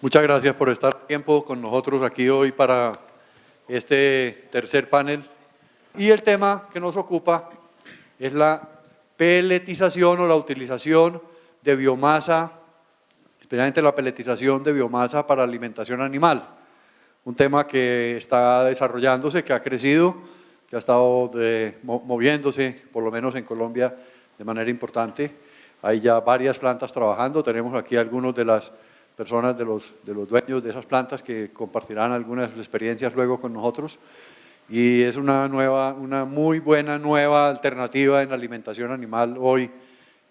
Muchas gracias por estar tiempo con nosotros aquí hoy para este tercer panel. Y el tema que nos ocupa es la peletización o la utilización de biomasa, especialmente la peletización de biomasa para alimentación animal. Un tema que está desarrollándose, que ha crecido, que ha estado moviéndose, por lo menos en Colombia, de manera importante. Hay ya varias plantas trabajando, tenemos aquí algunos de las personas, de los dueños de esas plantas que compartirán algunas de sus experiencias luego con nosotros. Y es una muy buena nueva alternativa en la alimentación animal hoy,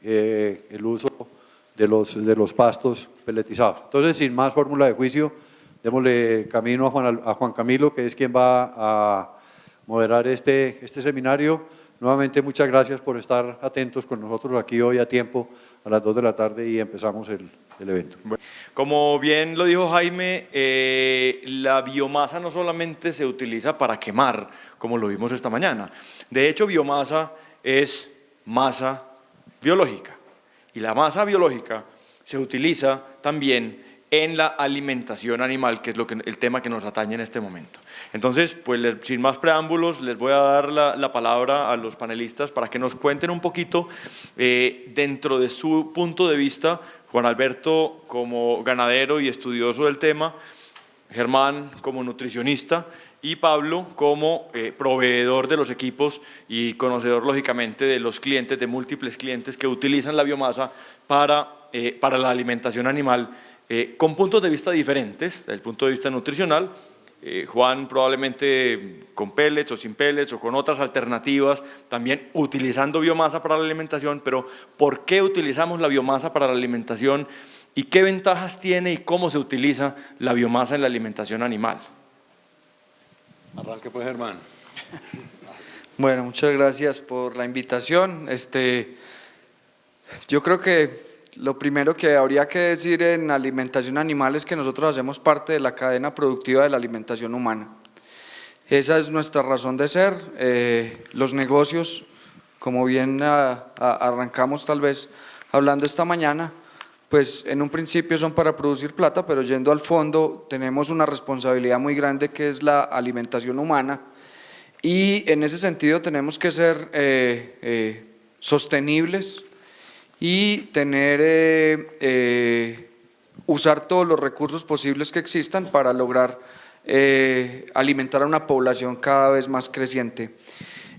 el uso de los pastos peletizados. Entonces, sin más fórmula de juicio, démosle camino a Juan Camilo, que es quien va a moderar este seminario. Nuevamente, muchas gracias por estar atentos con nosotros aquí hoy a tiempo, a las 2 de la tarde, y empezamos el evento. Bueno, como bien lo dijo Jaime, la biomasa no solamente se utiliza para quemar, como lo vimos esta mañana. De hecho, biomasa es masa biológica, y la masa biológica se utiliza también en la alimentación animal, que es el tema que nos atañe en este momento. Entonces, pues sin más preámbulos, les voy a dar la palabra a los panelistas para que nos cuenten un poquito dentro de su punto de vista. Juan Alberto como ganadero y estudioso del tema, Germán como nutricionista y Pablo como proveedor de los equipos y conocedor lógicamente de los clientes, de múltiples clientes que utilizan la biomasa para la alimentación animal, con puntos de vista diferentes, desde el punto de vista nutricional. Juan probablemente con pellets o sin pellets o con otras alternativas, también utilizando biomasa para la alimentación, pero ¿por qué utilizamos la biomasa para la alimentación y qué ventajas tiene y cómo se utiliza la biomasa en la alimentación animal? Arranque pues, Germán. Bueno, muchas gracias por la invitación. Yo creo que lo primero que habría que decir en alimentación animal es que nosotros hacemos parte de la cadena productiva de la alimentación humana. Esa es nuestra razón de ser. Los negocios, como bien arrancamos tal vez hablando esta mañana, pues en un principio son para producir plata, pero yendo al fondo tenemos una responsabilidad muy grande que es la alimentación humana, y en ese sentido tenemos que ser sostenibles y usar todos los recursos posibles que existan para lograr alimentar a una población cada vez más creciente.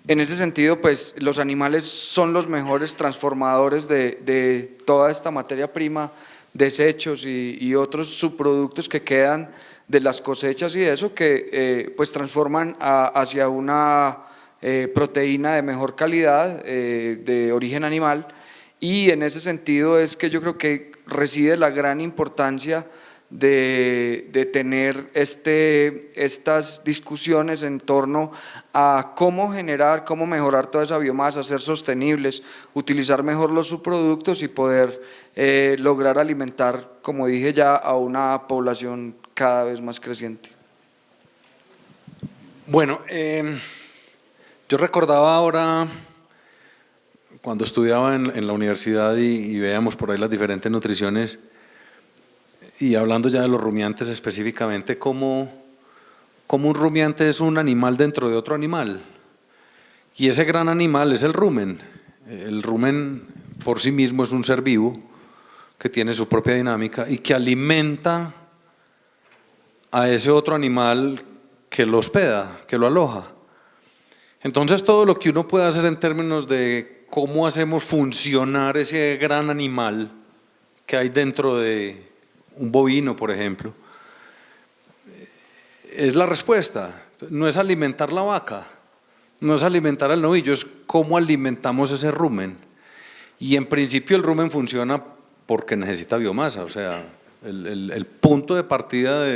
En ese sentido, pues los animales son los mejores transformadores de toda esta materia prima, desechos y otros subproductos que quedan de las cosechas y eso que pues transforman hacia una proteína de mejor calidad, de origen animal. Y en ese sentido es que yo creo que reside la gran importancia de tener estas discusiones en torno a cómo generar, cómo mejorar toda esa biomasa, ser sostenibles, utilizar mejor los subproductos y poder lograr alimentar, como dije ya, a una población cada vez más creciente. Bueno, yo recordaba ahora cuando estudiaba en la universidad y veíamos por ahí las diferentes nutriciones, y hablando ya de los rumiantes específicamente, cómo un rumiante es un animal dentro de otro animal, y ese gran animal es el rumen. El rumen por sí mismo es un ser vivo que tiene su propia dinámica y que alimenta a ese otro animal que lo hospeda, que lo aloja. Entonces todo lo que uno puede hacer en términos de cómo hacemos funcionar ese gran animal que hay dentro de un bovino, por ejemplo, es la respuesta. No es alimentar la vaca, no es alimentar al novillo, es cómo alimentamos ese rumen. Y en principio el rumen funciona porque necesita biomasa, o sea, el punto de partida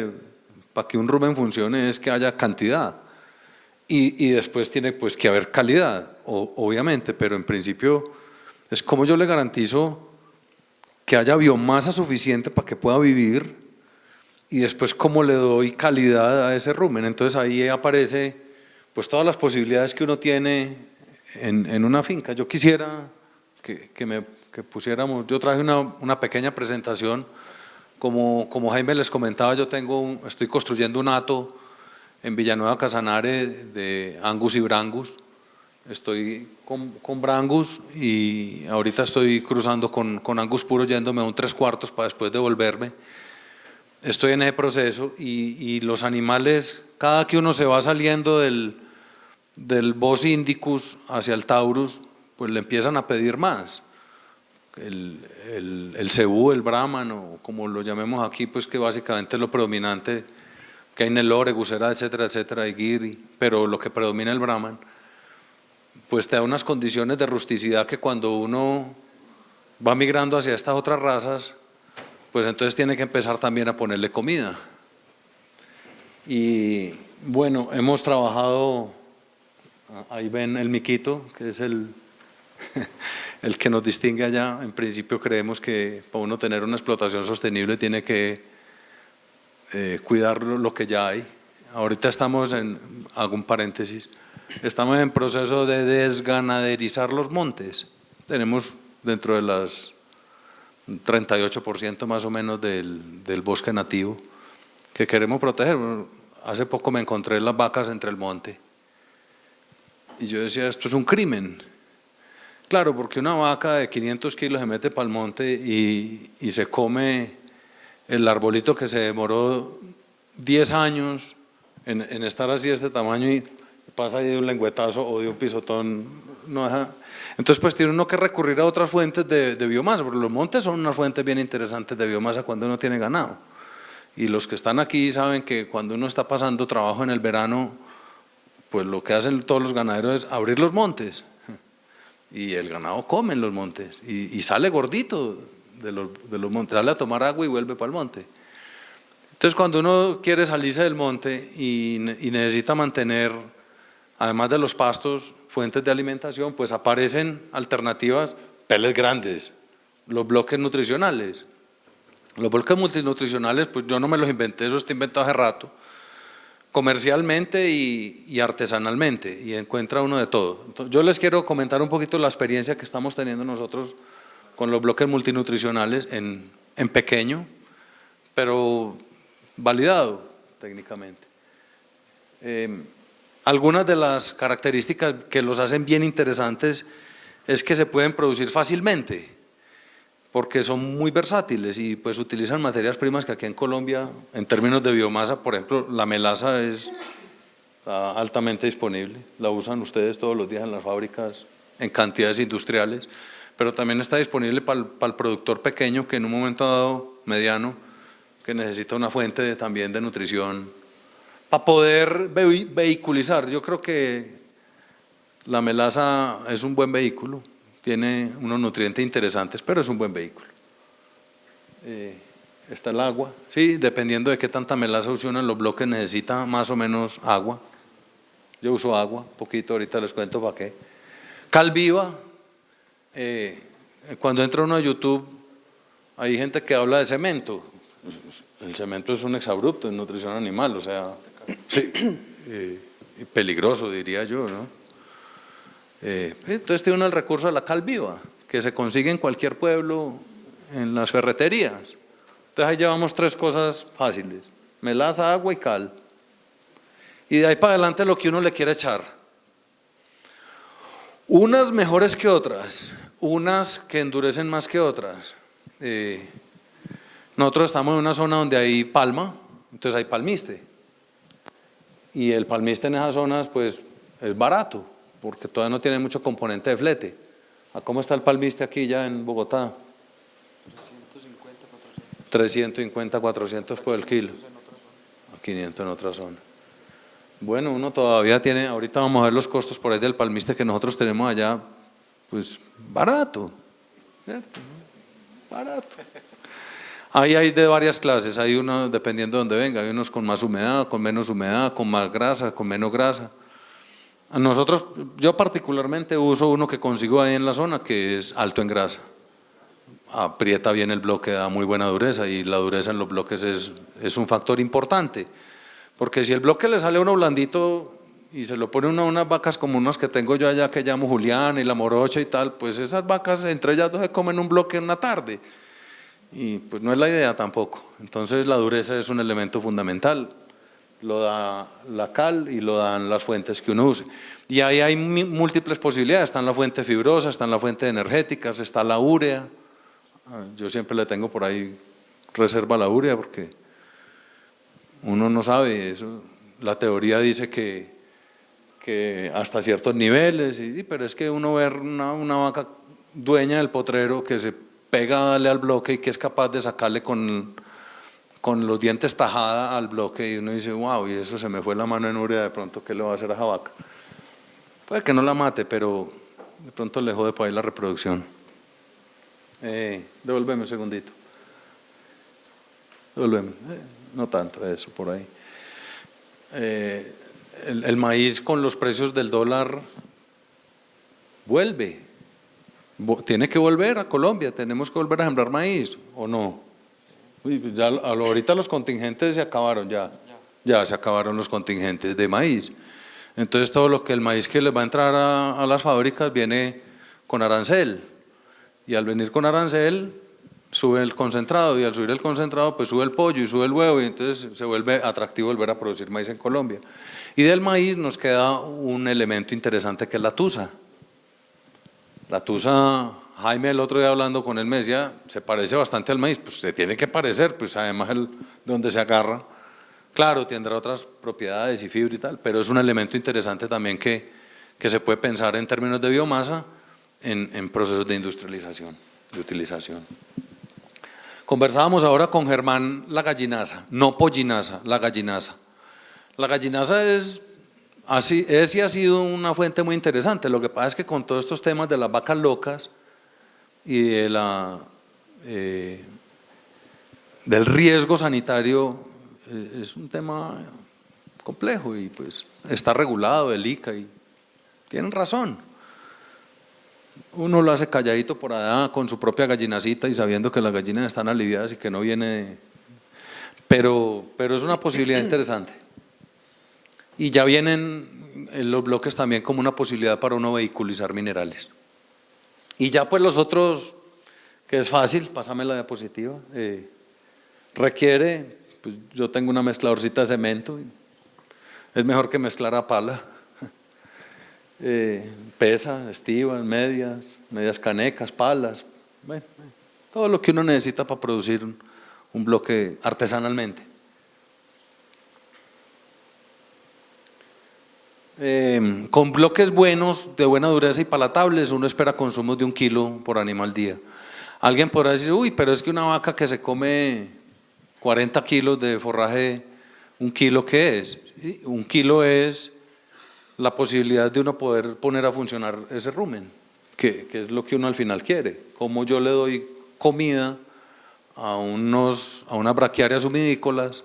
para que un rumen funcione es que haya cantidad. Y después tiene pues que haber calidad, obviamente, pero en principio es como yo le garantizo que haya biomasa suficiente para que pueda vivir, y después cómo le doy calidad a ese rumen. Entonces ahí aparece pues todas las posibilidades que uno tiene en una finca. Yo quisiera que pusiéramos, yo traje una pequeña presentación Como Jaime les comentaba, estoy construyendo un hato en Villanueva Casanare de Angus y Brangus. Estoy con Brangus y ahorita estoy cruzando con Angus puro, yéndome a un 3/4 para después devolverme. Estoy en ese proceso y los animales, cada que uno se va saliendo del Bos indicus hacia el Taurus, pues le empiezan a pedir más. El cebú, el brahman, o como lo llamemos aquí, pues que básicamente es lo predominante que hay en el Lore, Gusera, etcétera, etcétera, y Giri, pero lo que predomina el brahman, pues te da unas condiciones de rusticidad que cuando uno va migrando hacia estas otras razas, pues entonces tiene que empezar también a ponerle comida. Y bueno, hemos trabajado, ahí ven el miquito, que es el que nos distingue allá. En principio creemos que para uno tener una explotación sostenible tiene que cuidar lo que ya hay. Ahorita hago un paréntesis, estamos en proceso de desganaderizar los montes. Tenemos dentro de las 38% más o menos del bosque nativo que queremos proteger. Hace poco me encontré las vacas entre el monte y yo decía, esto es un crimen. Claro, porque una vaca de 500 kilos se mete para el monte y se come el arbolito que se demoró 10 años en estar así de este tamaño y pasa ahí de un lengüetazo o de un pisotón. No deja. Entonces pues tiene uno que recurrir a otras fuentes de biomasa, porque los montes son unas fuentes bien interesantes de biomasa cuando uno tiene ganado. Y los que están aquí saben que cuando uno está pasando trabajo en el verano, pues lo que hacen todos los ganaderos es abrir los montes. Y el ganado come en los montes y sale gordito de los montes, sale a tomar agua y vuelve para el monte. Entonces cuando uno quiere salirse del monte y necesita mantener, además de los pastos, fuentes de alimentación, pues aparecen alternativas, peles grandes, los bloques nutricionales. Los bloques multinutricionales, pues yo no me los inventé, eso está inventado hace rato, comercialmente y artesanalmente, y encuentra uno de todo. Entonces, yo les quiero comentar un poquito la experiencia que estamos teniendo nosotros con los bloques multinutricionales en pequeño, pero validado técnicamente. Algunas de las características que los hacen bien interesantes es que se pueden producir fácilmente, porque son muy versátiles y pues utilizan materias primas que aquí en Colombia, en términos de biomasa, por ejemplo, la melaza está altamente disponible, la usan ustedes todos los días en las fábricas en cantidades industriales, pero también está disponible para el productor pequeño que en un momento dado, mediano, que necesita una fuente también de nutrición para poder vehiculizar. Yo creo que la melaza es un buen vehículo. Tiene unos nutrientes interesantes, pero es un buen vehículo. Está el agua, sí, dependiendo de qué tanta melaza use uno en los bloques necesita más o menos agua. Yo uso agua, poquito, ahorita les cuento para qué. Cal viva, cuando entra uno a YouTube hay gente que habla de cemento. El cemento es un exabrupto en nutrición animal, o sea, sí, peligroso diría yo, ¿no? Entonces tiene uno el recurso a la cal viva, que se consigue en cualquier pueblo, en las ferreterías. Entonces ahí llevamos 3 cosas fáciles, melaza, agua y cal. Y de ahí para adelante lo que uno le quiere echar. Unas mejores que otras, unas que endurecen más que otras. Nosotros estamos en una zona donde hay palma, entonces hay palmiste. Y el palmiste en esas zonas pues es barato, porque todavía no tiene mucho componente de flete. ¿A cómo está el palmiste aquí ya en Bogotá? 350, 400 por el kilo. A 500 en otra zona. Bueno, uno todavía tiene, ahorita vamos a ver los costos por ahí del palmiste que nosotros tenemos allá, pues barato, ¿cierto? Barato. Ahí hay de varias clases, hay unos dependiendo de dónde venga, hay unos con más humedad, con menos humedad, con más grasa, con menos grasa. Nosotros, yo particularmente uso uno que consigo ahí en la zona que es alto en grasa. Aprieta bien el bloque, da muy buena dureza y la dureza en los bloques es un factor importante. Porque si el bloque le sale a uno blandito y se lo pone uno a unas vacas como unas que tengo yo allá que llamo Julián y la Morocha y tal, pues esas vacas entre ellas dos se comen un bloque en una tarde. y pues no es la idea tampoco. Entonces la dureza es un elemento fundamental, lo da la cal y lo dan las fuentes que uno use. Y ahí hay múltiples posibilidades, está en la fuente fibrosa, está en la fuente energéticas, está la urea. Yo siempre le tengo por ahí reserva a la urea porque uno no sabe eso. La teoría dice que hasta ciertos niveles, pero es que uno ver una vaca dueña del potrero que se pega a darle al bloque y que es capaz de sacarle con los dientes tajada al bloque y uno dice, wow, y eso se me fue la mano en urea, de pronto, ¿qué le va a hacer a esa vaca? Puede que no la mate, pero de pronto le jode por ahí la reproducción. Devuélveme un segundito. Devuélveme. No tanto, eso, por ahí. El maíz con los precios del dólar vuelve. Tiene que volver a Colombia, tenemos que volver a sembrar maíz, ¿o no? Ya, ahorita los contingentes se acabaron, ya se acabaron los contingentes de maíz. Entonces todo lo que el maíz que les va a entrar a las fábricas viene con arancel, y al venir con arancel sube el concentrado, y al subir el concentrado pues sube el pollo y sube el huevo, y entonces se vuelve atractivo volver a producir maíz en Colombia. Y del maíz nos queda un elemento interesante que es la tusa. La tusa, Jaime el otro día hablando con él me decía, se parece bastante al maíz, pues se tiene que parecer, pues además de donde se agarra. Claro, tendrá otras propiedades y fibra y tal, pero es un elemento interesante también que se puede pensar en términos de biomasa en procesos de industrialización, de utilización. Conversábamos ahora con Germán la gallinaza, no pollinaza, la gallinaza. La gallinaza es y ha sido una fuente muy interesante. Lo que pasa es que con todos estos temas de las vacas locas y del riesgo sanitario, es un tema complejo y pues está regulado el ICA y tienen razón. Uno lo hace calladito por allá con su propia gallinacita y sabiendo que las gallinas están aliviadas y que no viene… Pero es una posibilidad interesante. Y ya vienen los bloques también como una posibilidad para uno vehiculizar minerales. Y ya pues los otros, que es fácil, pásame la diapositiva, requiere, pues yo tengo una mezcladorcita de cemento, es mejor que mezclar a pala, pesa, estivas, medias canecas, palas, bueno, todo lo que uno necesita para producir un bloque artesanalmente. Con bloques buenos, de buena dureza y palatables, uno espera consumos de 1 kilo por animal día. Alguien podrá decir, uy, pero es que una vaca que se come 40 kilos de forraje, 1 kilo, ¿qué es? 1 kilo es la posibilidad de uno poder poner a funcionar ese rumen, que es lo que uno al final quiere. Como yo le doy comida a unas braquiarias humidícolas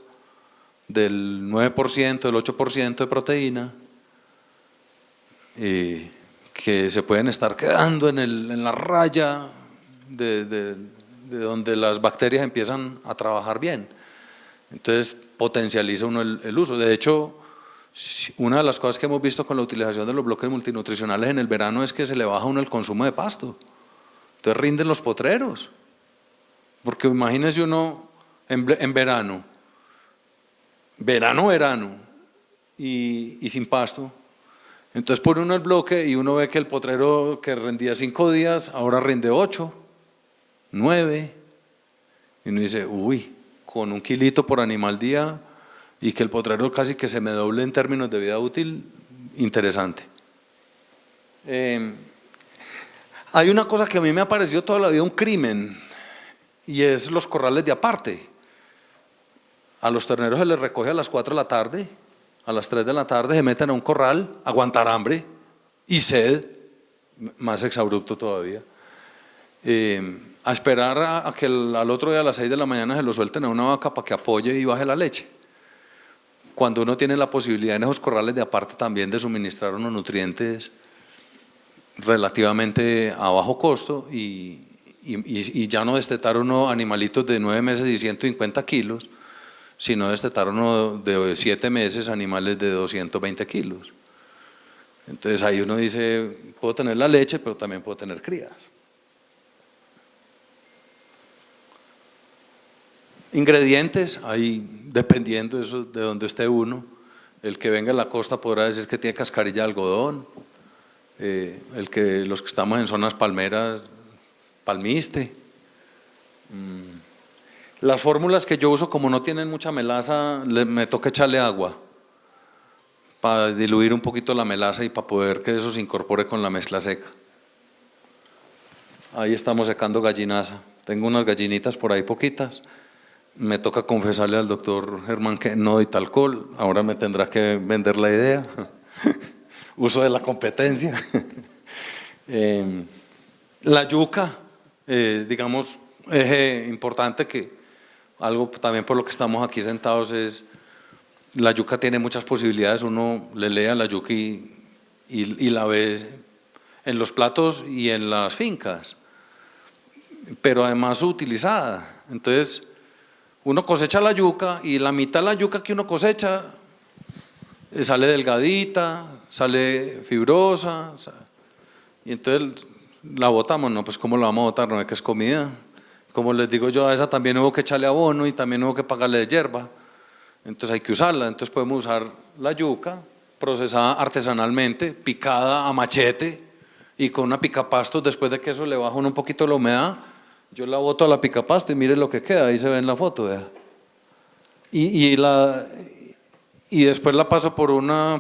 del 9%, del 8% de proteína, que se pueden estar quedando en la raya de donde las bacterias empiezan a trabajar bien. Entonces potencializa uno el uso. De hecho, una de las cosas que hemos visto con la utilización de los bloques multinutricionales en el verano es que se le baja a uno el consumo de pasto. Entonces rinden los potreros. Porque imagínese uno en verano y sin pasto. Entonces pone uno el bloque y uno ve que el potrero que rendía 5 días, ahora rinde 8, 9. Y uno dice, uy, con 1 kilito por animal día y que el potrero casi que se me doble en términos de vida útil, interesante. Hay una cosa que a mí me ha parecido toda la vida un crimen y es los corrales de aparte. A los terneros se les recoge a las 4 de la tarde, a las 3 de la tarde se meten a un corral, aguantar hambre y sed, más exabrupto todavía, a esperar a que al otro día a las 6 de la mañana se lo suelten a una vaca para que apoye y baje la leche. Cuando uno tiene la posibilidad en esos corrales de aparte también de suministrar unos nutrientes relativamente a bajo costo y ya no destetar unos animalitos de 9 meses y 150 kilos, sino destetar uno de 7 meses animales de 220 kilos. Entonces ahí uno dice, puedo tener la leche, pero también puedo tener crías. Ingredientes, ahí dependiendo eso de donde esté uno. El que venga a la costa podrá decir que tiene cascarilla de algodón, los que estamos en zonas palmeras, palmiste. Las fórmulas que yo uso, como no tienen mucha melaza, me toca echarle agua para diluir un poquito la melaza y para poder que eso se incorpore con la mezcla seca. Ahí estamos secando gallinaza. Tengo unas gallinitas por ahí poquitas. Me toca confesarle al doctor Germán que no doy alcohol. Ahora me tendrá que vender la idea. Uso de la competencia. La yuca, digamos, eje importante que algo también por lo que estamos aquí sentados es, la yuca tiene muchas posibilidades, uno le lee a la yuca y la ve en los platos y en las fincas, pero además utilizada. Entonces, uno cosecha la yuca y la mitad de la yuca que uno cosecha sale delgadita, sale fibrosa, y entonces la botamos, no, pues ¿cómo la vamos a botar? No es que es comida. Como les digo yo, a esa también hubo que echarle abono y también hubo que pagarle de hierba, entonces hay que usarla. Entonces podemos usar la yuca procesada artesanalmente, picada a machete y con una picapastos. Después de que eso le baja un poquito la humedad, yo la boto a la picapasto y mire lo que queda, ahí se ve en la foto, ¿vea? Y después la paso por una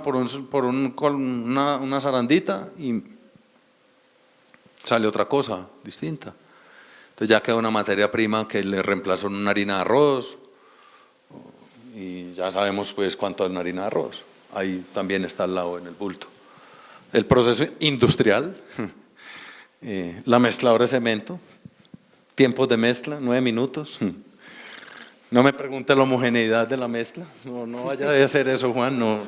zarandita y sale otra cosa distinta. Entonces ya queda una materia prima que le reemplazó una harina de arroz y ya sabemos pues cuánto es una harina de arroz. Ahí también está al lado en el bulto. El proceso industrial, la mezcladora de cemento, tiempos de mezcla, 9 minutos. No me pregunte la homogeneidad de la mezcla, no vaya a hacer eso, Juan, no.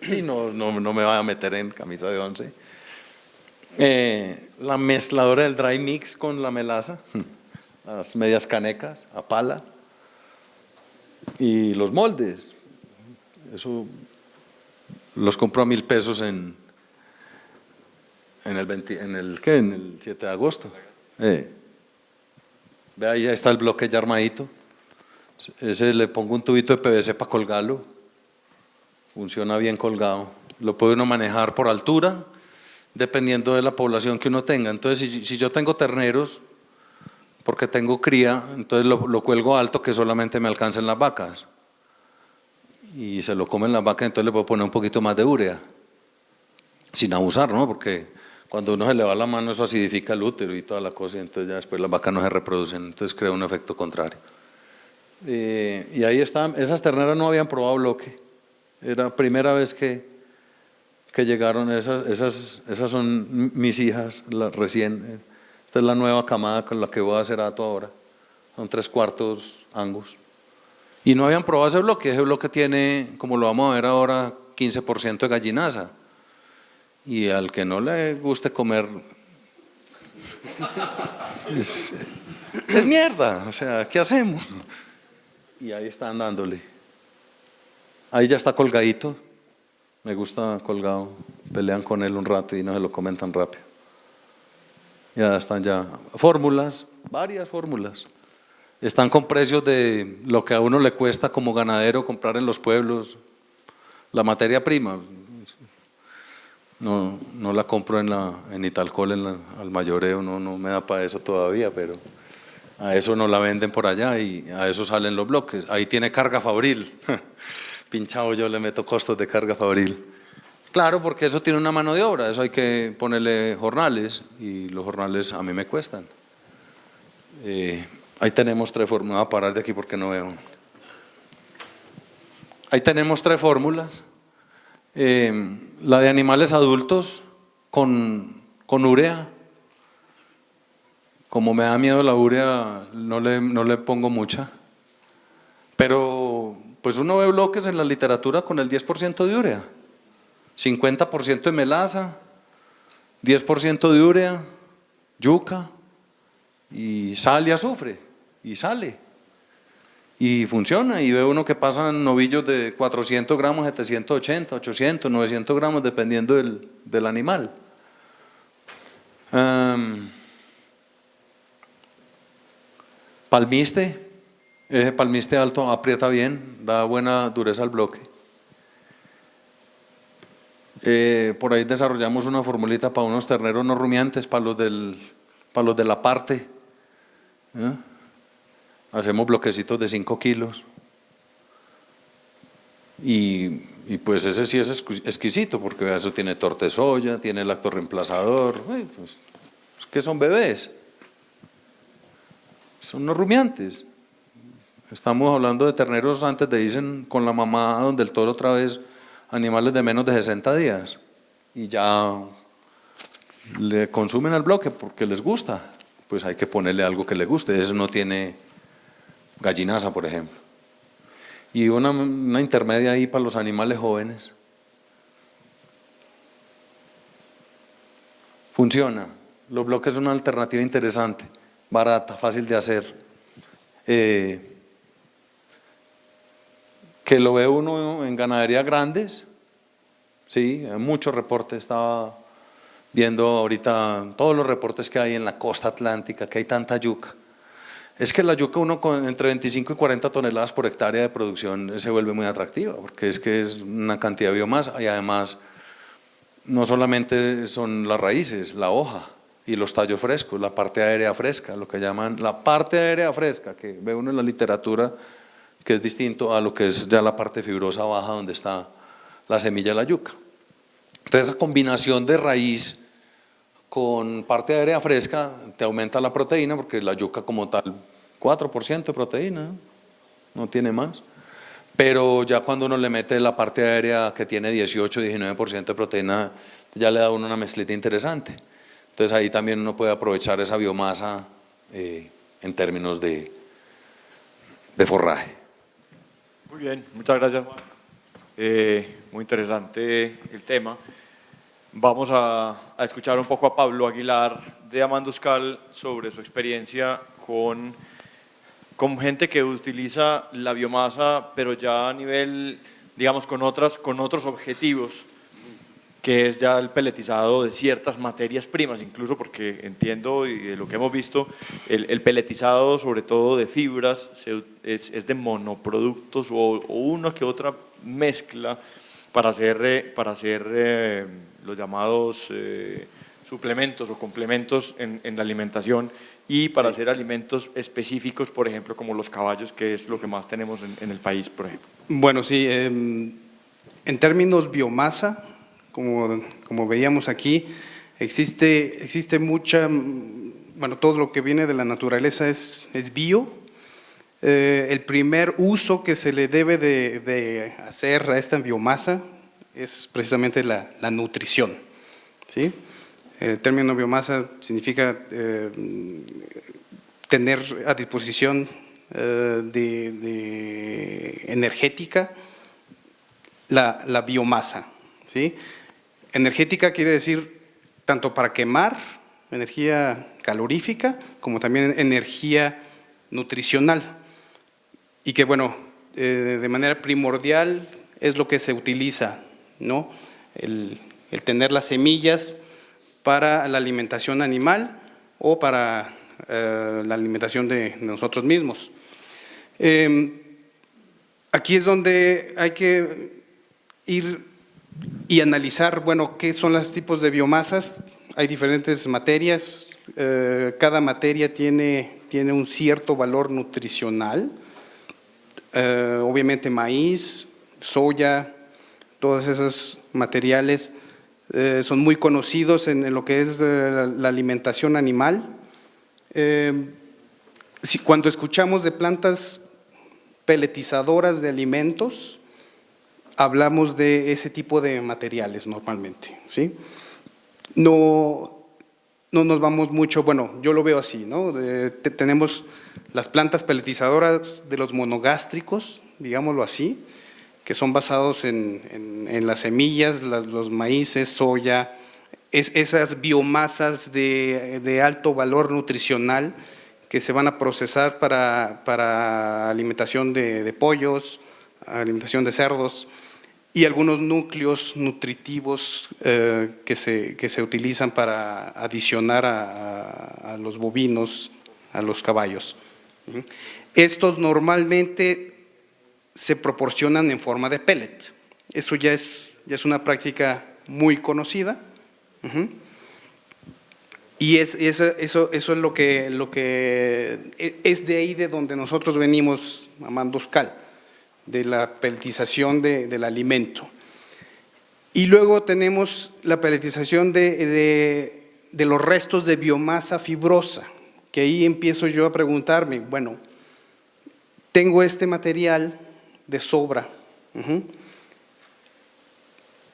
Sí, no me vaya a meter en camisa de once. La mezcladora del dry mix con la melaza, las medias canecas a pala y los moldes, eso los compro a 1.000 pesos en el 7 de agosto. Ve ahí está el bloque ya armadito, ese le pongo un tubito de PVC para colgarlo, funciona bien colgado, lo puede uno manejar por altura dependiendo de la población que uno tenga. Entonces si yo tengo terneros porque tengo cría, entonces lo cuelgo alto que solamente me alcancen las vacas y se lo comen las vacas, entonces le puedo poner un poquito más de urea sin abusar, ¿no? Porque cuando uno se le va la mano eso acidifica el útero y toda la cosa y entonces ya después las vacas no se reproducen, entonces crea un efecto contrario. Y ahí están, esas terneras no habían probado bloque, era primera vez que llegaron, esas son mis hijas, recién, esta es la nueva camada con la que voy a hacer ato ahora, son 3/4 Angus. Y no habían probado ese bloque tiene, como lo vamos a ver ahora, 15% de gallinaza. Y al que no le guste comer, es mierda, o sea, ¿qué hacemos? Y ahí están dándole. Ahí ya está colgadito. Me gusta colgado, pelean con él un rato y no se lo comen tan rápido. Ya están ya fórmulas, varias fórmulas. Están con precios de lo que a uno le cuesta como ganadero comprar en los pueblos. La materia prima, no la compro en Italcol, al mayoreo, no me da para eso todavía, pero a eso no la venden por allá y a eso salen los bloques. Ahí tiene carga fabril. Pinchado yo le meto costos de carga fabril. Claro, porque eso tiene una mano de obra, eso hay que ponerle jornales y los jornales a mí me cuestan. Ahí tenemos 3 fórmulas, voy a parar de aquí porque no veo. Ahí tenemos 3 fórmulas. La de animales adultos con urea. Como me da miedo la urea, no le pongo mucha. Pero pues uno ve bloques en la literatura con el 10% de urea, 50% de melaza, 10% de urea, yuca y sal y azufre, y sale. Y funciona, y ve uno que pasan novillos de 400 gramos, 780, 800, 900 gramos, dependiendo del animal. Palmiste, Ese palmiste alto aprieta bien, da buena dureza al bloque. Por ahí desarrollamos una formulita para unos terneros no rumiantes, para los de la parte. Hacemos bloquecitos de 5 kilos. Y pues ese sí es exquisito, porque eso tiene torte de soya, tiene lactorreemplazador, pues, es que son bebés, son no rumiantes. Estamos hablando de terneros, antes de dicen con la mamá donde el toro otra vez, animales de menos de 60 días, y ya le consumen al bloque porque les gusta, pues hay que ponerle algo que le guste, eso no tiene gallinaza, por ejemplo. Y una intermedia ahí para los animales jóvenes. Funciona. Los bloques son una alternativa interesante, barata, fácil de hacer. Que lo ve uno en ganaderías grandes, sí, hay muchos reportes, estaba viendo ahorita todos los reportes que hay en la costa atlántica, que hay tanta yuca. Es que la yuca uno con entre 25 y 40 toneladas por hectárea de producción se vuelve muy atractiva, porque es que es una cantidad de biomasa y además no solamente son las raíces, la hoja y los tallos frescos, la parte aérea fresca, lo que llaman la parte aérea fresca, que ve uno en la literatura, que es distinto a lo que es ya la parte fibrosa baja donde está la semilla de la yuca. Entonces esa combinación de raíz con parte aérea fresca te aumenta la proteína, porque la yuca como tal 4% de proteína, no tiene más, pero ya cuando uno le mete la parte aérea que tiene 18-19% de proteína, ya le da a uno una mezclita interesante. Entonces ahí también uno puede aprovechar esa biomasa en términos de forraje. Muy bien, muchas gracias, Juan. Muy interesante el tema. Vamos a escuchar un poco a Pablo Aguilar de Amanduscal sobre su experiencia con gente que utiliza la biomasa, pero ya a nivel, digamos, con otros objetivos, que es ya el peletizado de ciertas materias primas, incluso porque entiendo y de lo que hemos visto, el peletizado sobre todo de fibras es de monoproductos o una que otra mezcla para hacer los llamados suplementos o complementos en la alimentación y para hacer alimentos específicos, por ejemplo, como los caballos, que es lo que más tenemos en el país, por ejemplo. Bueno, sí, en términos biomasa, como veíamos aquí, existe mucha, bueno, todo lo que viene de la naturaleza es bio. El primer uso que se le debe de hacer a esta biomasa es precisamente la nutrición, ¿sí? El término biomasa significa tener a disposición de energética la biomasa, ¿sí? Energética quiere decir tanto para quemar, energía calorífica, como también energía nutricional. Y que, bueno, de manera primordial es lo que se utiliza, ¿no? El tener las semillas para la alimentación animal o para la alimentación de nosotros mismos. Aquí es donde hay que ir y analizar, bueno, qué son los tipos de biomasas. Hay diferentes materias, cada materia tiene un cierto valor nutricional. Obviamente maíz, soya, todos esos materiales son muy conocidos en lo que es la alimentación animal. Cuando escuchamos de plantas peletizadoras de alimentos, hablamos de ese tipo de materiales normalmente, ¿sí? No nos vamos mucho, bueno, yo lo veo así, ¿no? Tenemos las plantas peletizadoras de los monogástricos, digámoslo así, que son basados en las semillas, los maíces, soya, esas biomasas de alto valor nutricional que se van a procesar para alimentación de pollos, alimentación de cerdos, y algunos núcleos nutritivos que se utilizan para adicionar a los bovinos, a los caballos. Estos normalmente se proporcionan en forma de pellet. Eso ya es una práctica muy conocida. Y eso es lo que es de ahí de donde nosotros venimos, Amanduscal, de la pelletización del alimento. Y luego tenemos la pelletización de los restos de biomasa fibrosa, que ahí empiezo yo a preguntarme, bueno, tengo este material de sobra,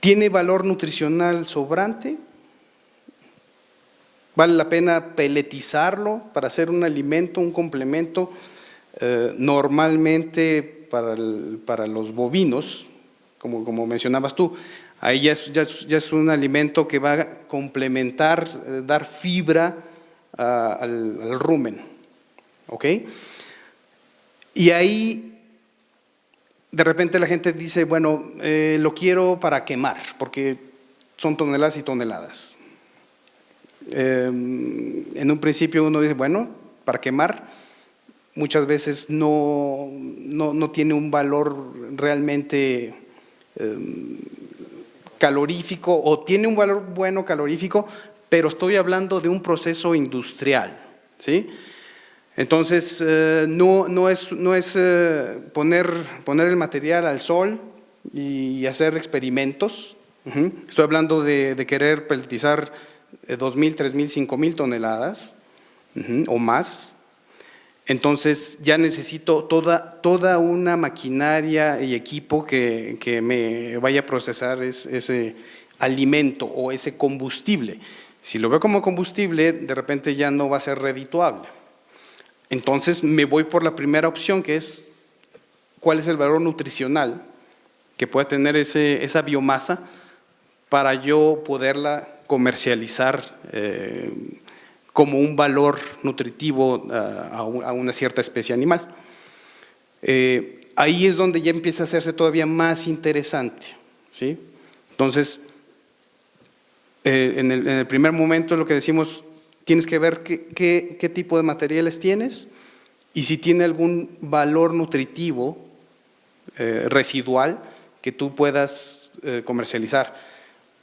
¿tiene valor nutricional sobrante? ¿Vale la pena pelletizarlo para hacer un alimento, un complemento? Normalmente para los bovinos, como mencionabas tú, ahí ya es un alimento que va a complementar, dar fibra al rumen, ¿ok? Y ahí de repente la gente dice, bueno, lo quiero para quemar, porque son toneladas y toneladas. En un principio uno dice, bueno, para quemar muchas veces no tiene un valor realmente calorífico, o tiene un valor bueno calorífico, pero estoy hablando de un proceso industrial, ¿sí? Entonces, no es poner el material al sol y hacer experimentos. Estoy hablando de querer pelletizar 2.000, 3.000, 5.000 toneladas o más. Entonces, ya necesito toda una maquinaria y equipo que me vaya a procesar ese alimento o ese combustible. Si lo veo como combustible, de repente ya no va a ser redituable. Entonces me voy por la primera opción, que es cuál es el valor nutricional que puede tener esa biomasa para yo poderla comercializar como un valor nutritivo a una cierta especie animal. Ahí es donde ya empieza a hacerse todavía más interesante, ¿sí? Entonces, en el primer momento lo que decimos, tienes que ver qué tipo de materiales tienes y si tiene algún valor nutritivo residual que tú puedas comercializar,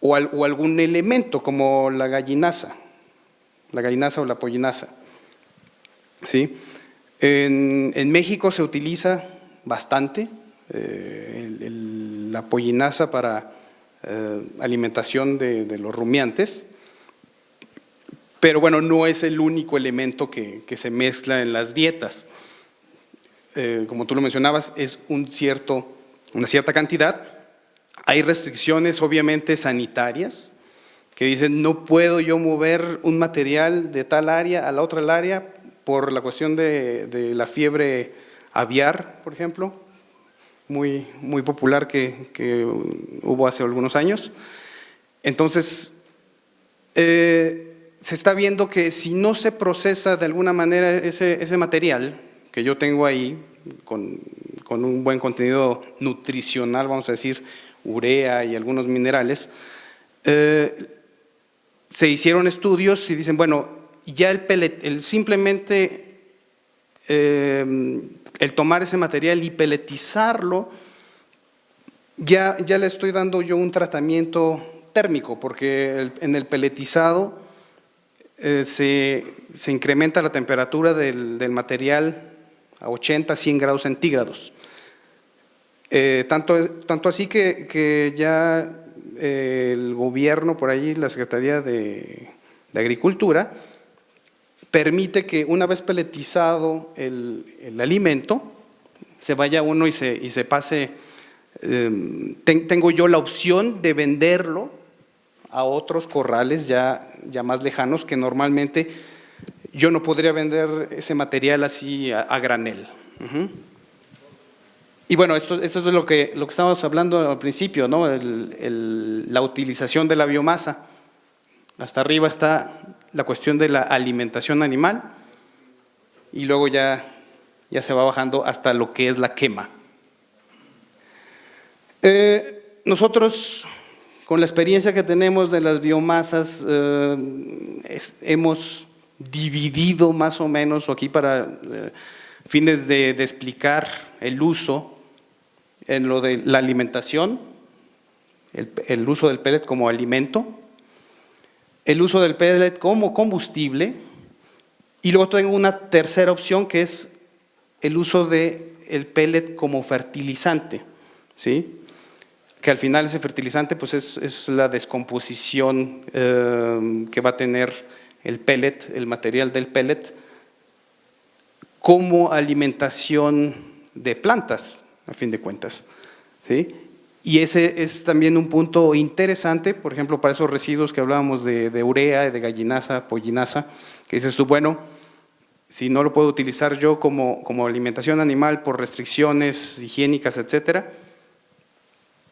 o algún elemento como la gallinaza o la pollinaza, ¿sí? En México se utiliza bastante la pollinaza para alimentación de los rumiantes. Pero bueno, no es el único elemento que se mezcla en las dietas. Como tú lo mencionabas, es una cierta cantidad. Hay restricciones obviamente sanitarias que dicen no puedo yo mover un material de tal área a la otra área por la cuestión de la fiebre aviar, por ejemplo, muy popular que hubo hace algunos años. Entonces, se está viendo que si no se procesa de alguna manera ese material que yo tengo ahí, con un buen contenido nutricional, vamos a decir, urea y algunos minerales, se hicieron estudios y dicen, bueno, ya simplemente el tomar ese material y pelletizarlo, ya le estoy dando yo un tratamiento térmico, porque en el pelletizado se incrementa la temperatura del material a 80, 100 grados centígrados. Tanto así que ya el gobierno, por ahí la Secretaría de Agricultura, permite que una vez pelletizado el alimento, se vaya uno y se pase, tengo yo la opción de venderlo a otros corrales ya más lejanos, que normalmente yo no podría vender ese material así a granel. Y bueno, esto es de lo que estábamos hablando al principio, ¿no? La utilización de la biomasa. Hasta arriba está la cuestión de la alimentación animal y luego ya se va bajando hasta lo que es la quema. Nosotros, con la experiencia que tenemos de las biomasas, hemos dividido más o menos, o aquí para fines de explicar el uso en lo de la alimentación, el uso del pellet como alimento, el uso del pellet como combustible, y luego tengo una tercera opción que es el uso del pellet como fertilizante, ¿sí? Que al final ese fertilizante pues es la descomposición que va a tener el pellet, el material del pellet, como alimentación de plantas, a fin de cuentas, ¿sí? Y ese es también un punto interesante, por ejemplo, para esos residuos que hablábamos de urea, de gallinaza, pollinaza, que dices tú, bueno, si no lo puedo utilizar yo como alimentación animal por restricciones higiénicas, etcétera,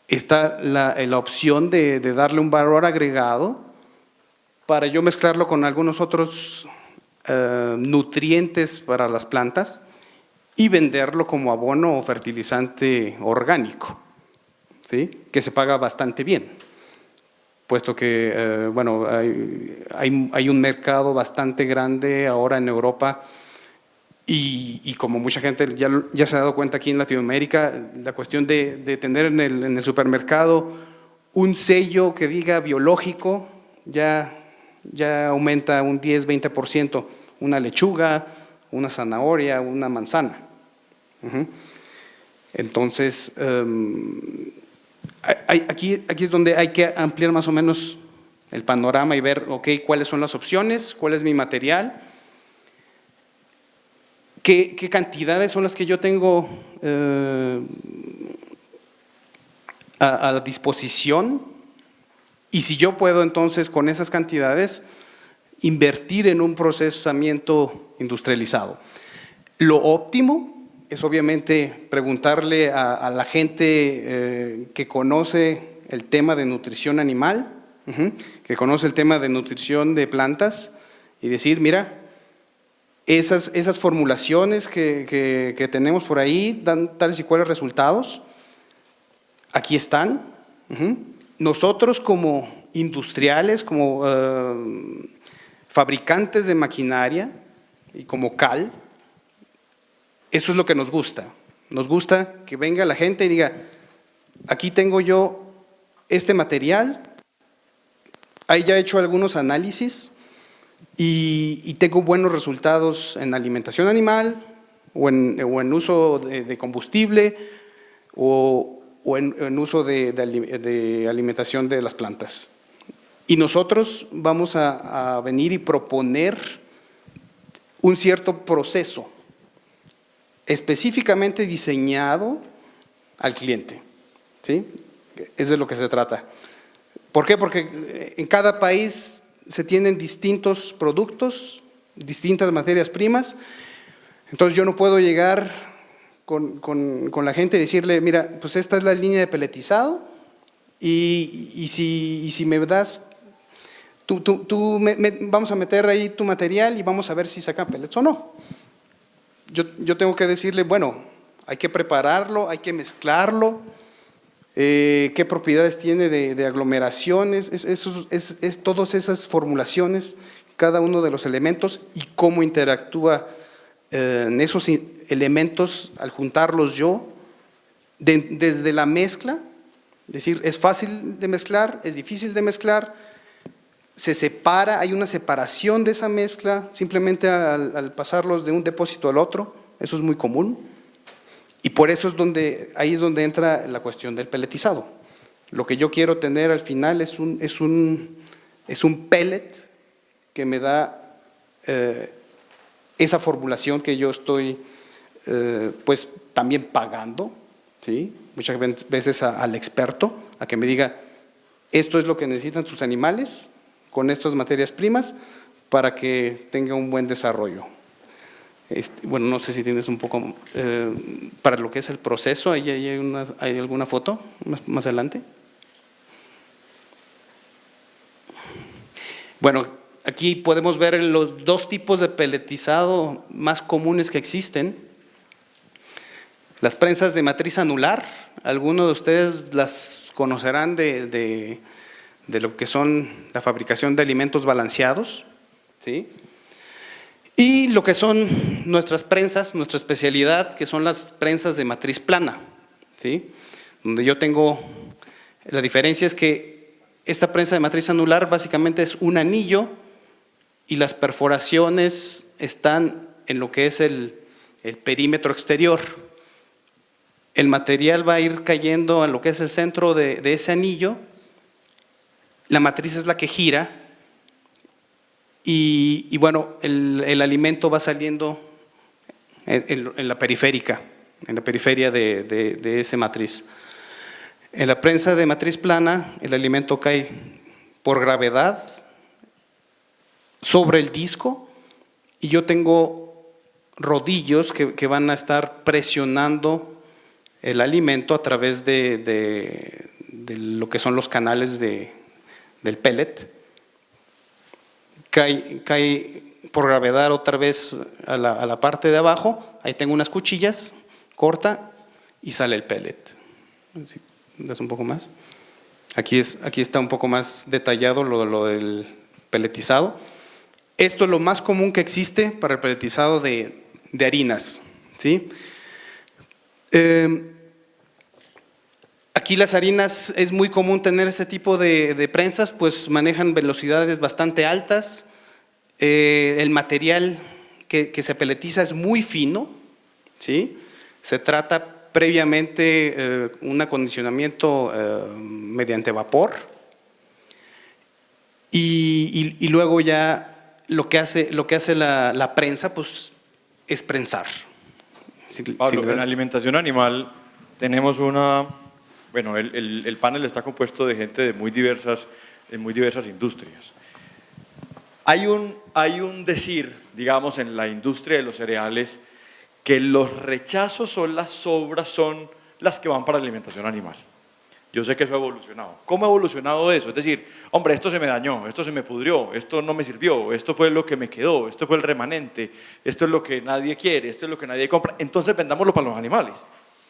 está la opción de darle un valor agregado para yo mezclarlo con algunos otros nutrientes para las plantas y venderlo como abono o fertilizante orgánico, ¿sí? Que se paga bastante bien, puesto que bueno, hay un mercado bastante grande ahora en Europa y como mucha gente ya se ha dado cuenta aquí en Latinoamérica, la cuestión de tener en el supermercado un sello que diga biológico ya aumenta un 10-20%, una lechuga, una zanahoria, una manzana. Entonces, aquí es donde hay que ampliar más o menos el panorama y ver, ok, cuáles son las opciones, cuál es mi material, qué cantidades son las que yo tengo a disposición, y si yo puedo entonces con esas cantidades invertir en un procesamiento industrializado. Lo óptimo es obviamente preguntarle a la gente que conoce el tema de nutrición animal, que conoce el tema de nutrición de plantas, y decir, mira, esas formulaciones que tenemos por ahí dan tales y cuales resultados, aquí están. Nosotros como industriales, como fabricantes de maquinaria y como CAL, eso es lo que nos gusta. Nos gusta que venga la gente y diga, aquí tengo yo este material, ahí ya he hecho algunos análisis y tengo buenos resultados en alimentación animal o en uso de combustible o en uso de alimentación de las plantas. Y nosotros vamos a venir y proponer un cierto proceso específicamente diseñado al cliente, ¿sí? Es de lo que se trata. ¿Por qué? Porque en cada país se tienen distintos productos, distintas materias primas, entonces yo no puedo llegar con la gente y decirle, mira, pues esta es la línea de peletizado y si me das, vamos a meter ahí tu material y vamos a ver si sacan pellets o no. Yo tengo que decirle, bueno, hay que prepararlo, hay que mezclarlo, qué propiedades tiene de aglomeraciones, todas esas formulaciones, cada uno de los elementos y cómo interactúa en esos elementos al juntarlos yo, desde la mezcla, es decir, es fácil de mezclar, es difícil de mezclar, se separa, hay una separación de esa mezcla, simplemente al pasarlos de un depósito al otro, eso es muy común, y por eso ahí es donde entra la cuestión del pelletizado. Lo que yo quiero tener al final es un pellet que me da esa formulación que yo estoy pues también pagando, ¿sí? Muchas veces al experto, a que me diga, esto es lo que necesitan sus animales, con estas materias primas, para que tenga un buen desarrollo. Bueno, no sé si tienes un poco, para lo que es el proceso, ahí hay alguna foto más adelante. Bueno, aquí podemos ver los dos tipos de pelletizado más comunes que existen. Las prensas de matriz anular, algunos de ustedes las conocerán de lo que son la fabricación de alimentos balanceados, ¿sí? Y lo que son nuestras prensas, nuestra especialidad, que son las prensas de matriz plana, ¿sí? Donde yo tengo, la diferencia es que esta prensa de matriz anular básicamente es un anillo y las perforaciones están en lo que es el perímetro exterior. El material va a ir cayendo en lo que es el centro de ese anillo, la matriz es la que gira y bueno, el alimento va saliendo en la periférica, en la periferia de esa matriz. En la prensa de matriz plana, el alimento cae por gravedad sobre el disco y yo tengo rodillos que van a estar presionando el alimento a través de lo que son los canales del pellet. Cae por gravedad otra vez a la parte de abajo, ahí tengo unas cuchillas, corta y sale el pellet. Si das un poco más. Aquí está un poco más detallado lo del pelletizado. Esto es lo más común que existe para el pelletizado de harinas, ¿sí? Aquí las harinas es muy común tener este tipo de prensas, pues manejan velocidades bastante altas. El material que se pelletiza es muy fino, ¿sí? Se trata previamente un acondicionamiento mediante vapor y luego ya lo que hace la prensa pues es prensar. Pablo, en alimentación animal tenemos bueno, el panel está compuesto de gente de muy diversas industrias. Hay un decir, digamos, en la industria de los cereales, que los rechazos o las sobras son las que van para la alimentación animal. Yo sé que eso ha evolucionado. ¿Cómo ha evolucionado eso? Es decir, hombre, esto se me dañó, esto se me pudrió, esto no me sirvió, esto fue lo que me quedó, esto fue el remanente, esto es lo que nadie quiere, esto es lo que nadie compra, entonces vendámoslo para los animales.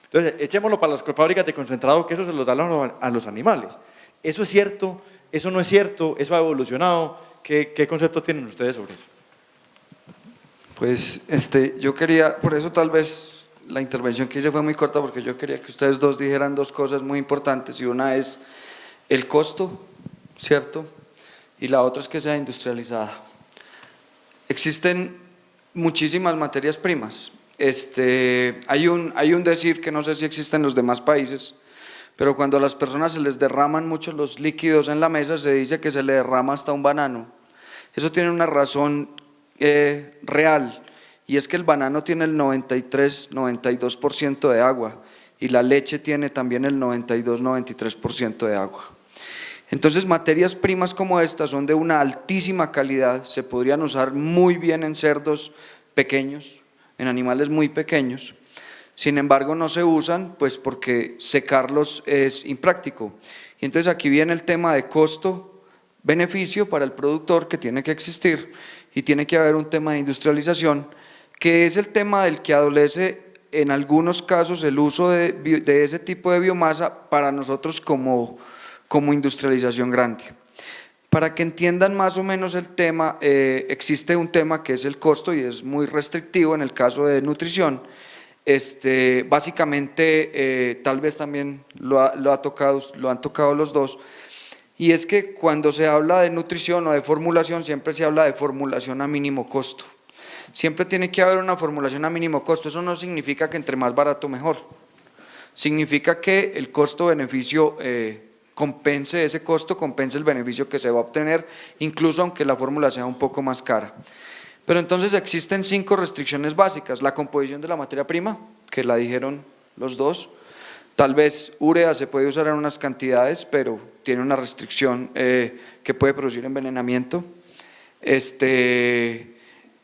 Entonces, echémoslo para las fábricas de concentrado, que eso se los da a los animales. ¿Eso es cierto? ¿Eso no es cierto? ¿Eso ha evolucionado? ¿Qué conceptos tienen ustedes sobre eso? Pues yo quería, por eso tal vez la intervención que hice fue muy corta, porque yo quería que ustedes dos dijeran dos cosas muy importantes, y una es el costo, ¿cierto? Y la otra es que sea industrializada. Existen muchísimas materias primas. Hay un decir que no sé si existe en los demás países, pero cuando a las personas se les derraman mucho los líquidos en la mesa, se dice que se le derrama hasta un banano. Eso tiene una razón real, y es que el banano tiene el 93-92% de agua y la leche tiene también el 92-93% de agua. Entonces, materias primas como estas son de una altísima calidad, se podrían usar muy bien en cerdos pequeños, en animales muy pequeños. Sin embargo, no se usan pues porque secarlos es impráctico. Y entonces aquí viene el tema de costo-beneficio para el productor, que tiene que existir, y tiene que haber un tema de industrialización, que es el tema del que adolece en algunos casos el uso de ese tipo de biomasa para nosotros como industrialización grande. Para que entiendan más o menos el tema, existe un tema que es el costo y es muy restrictivo en el caso de nutrición. Básicamente, tal vez también lo han tocado los dos, y es que cuando se habla de nutrición o de formulación, siempre se habla de formulación a mínimo costo. Siempre tiene que haber una formulación a mínimo costo. Eso no significa que entre más barato mejor, significa que el costo-beneficio compense ese costo, compense el beneficio que se va a obtener, incluso aunque la fórmula sea un poco más cara. Pero entonces existen 5 restricciones básicas: la composición de la materia prima, que la dijeron los dos. Tal vez urea se puede usar en unas cantidades, pero tiene una restricción que puede producir envenenamiento.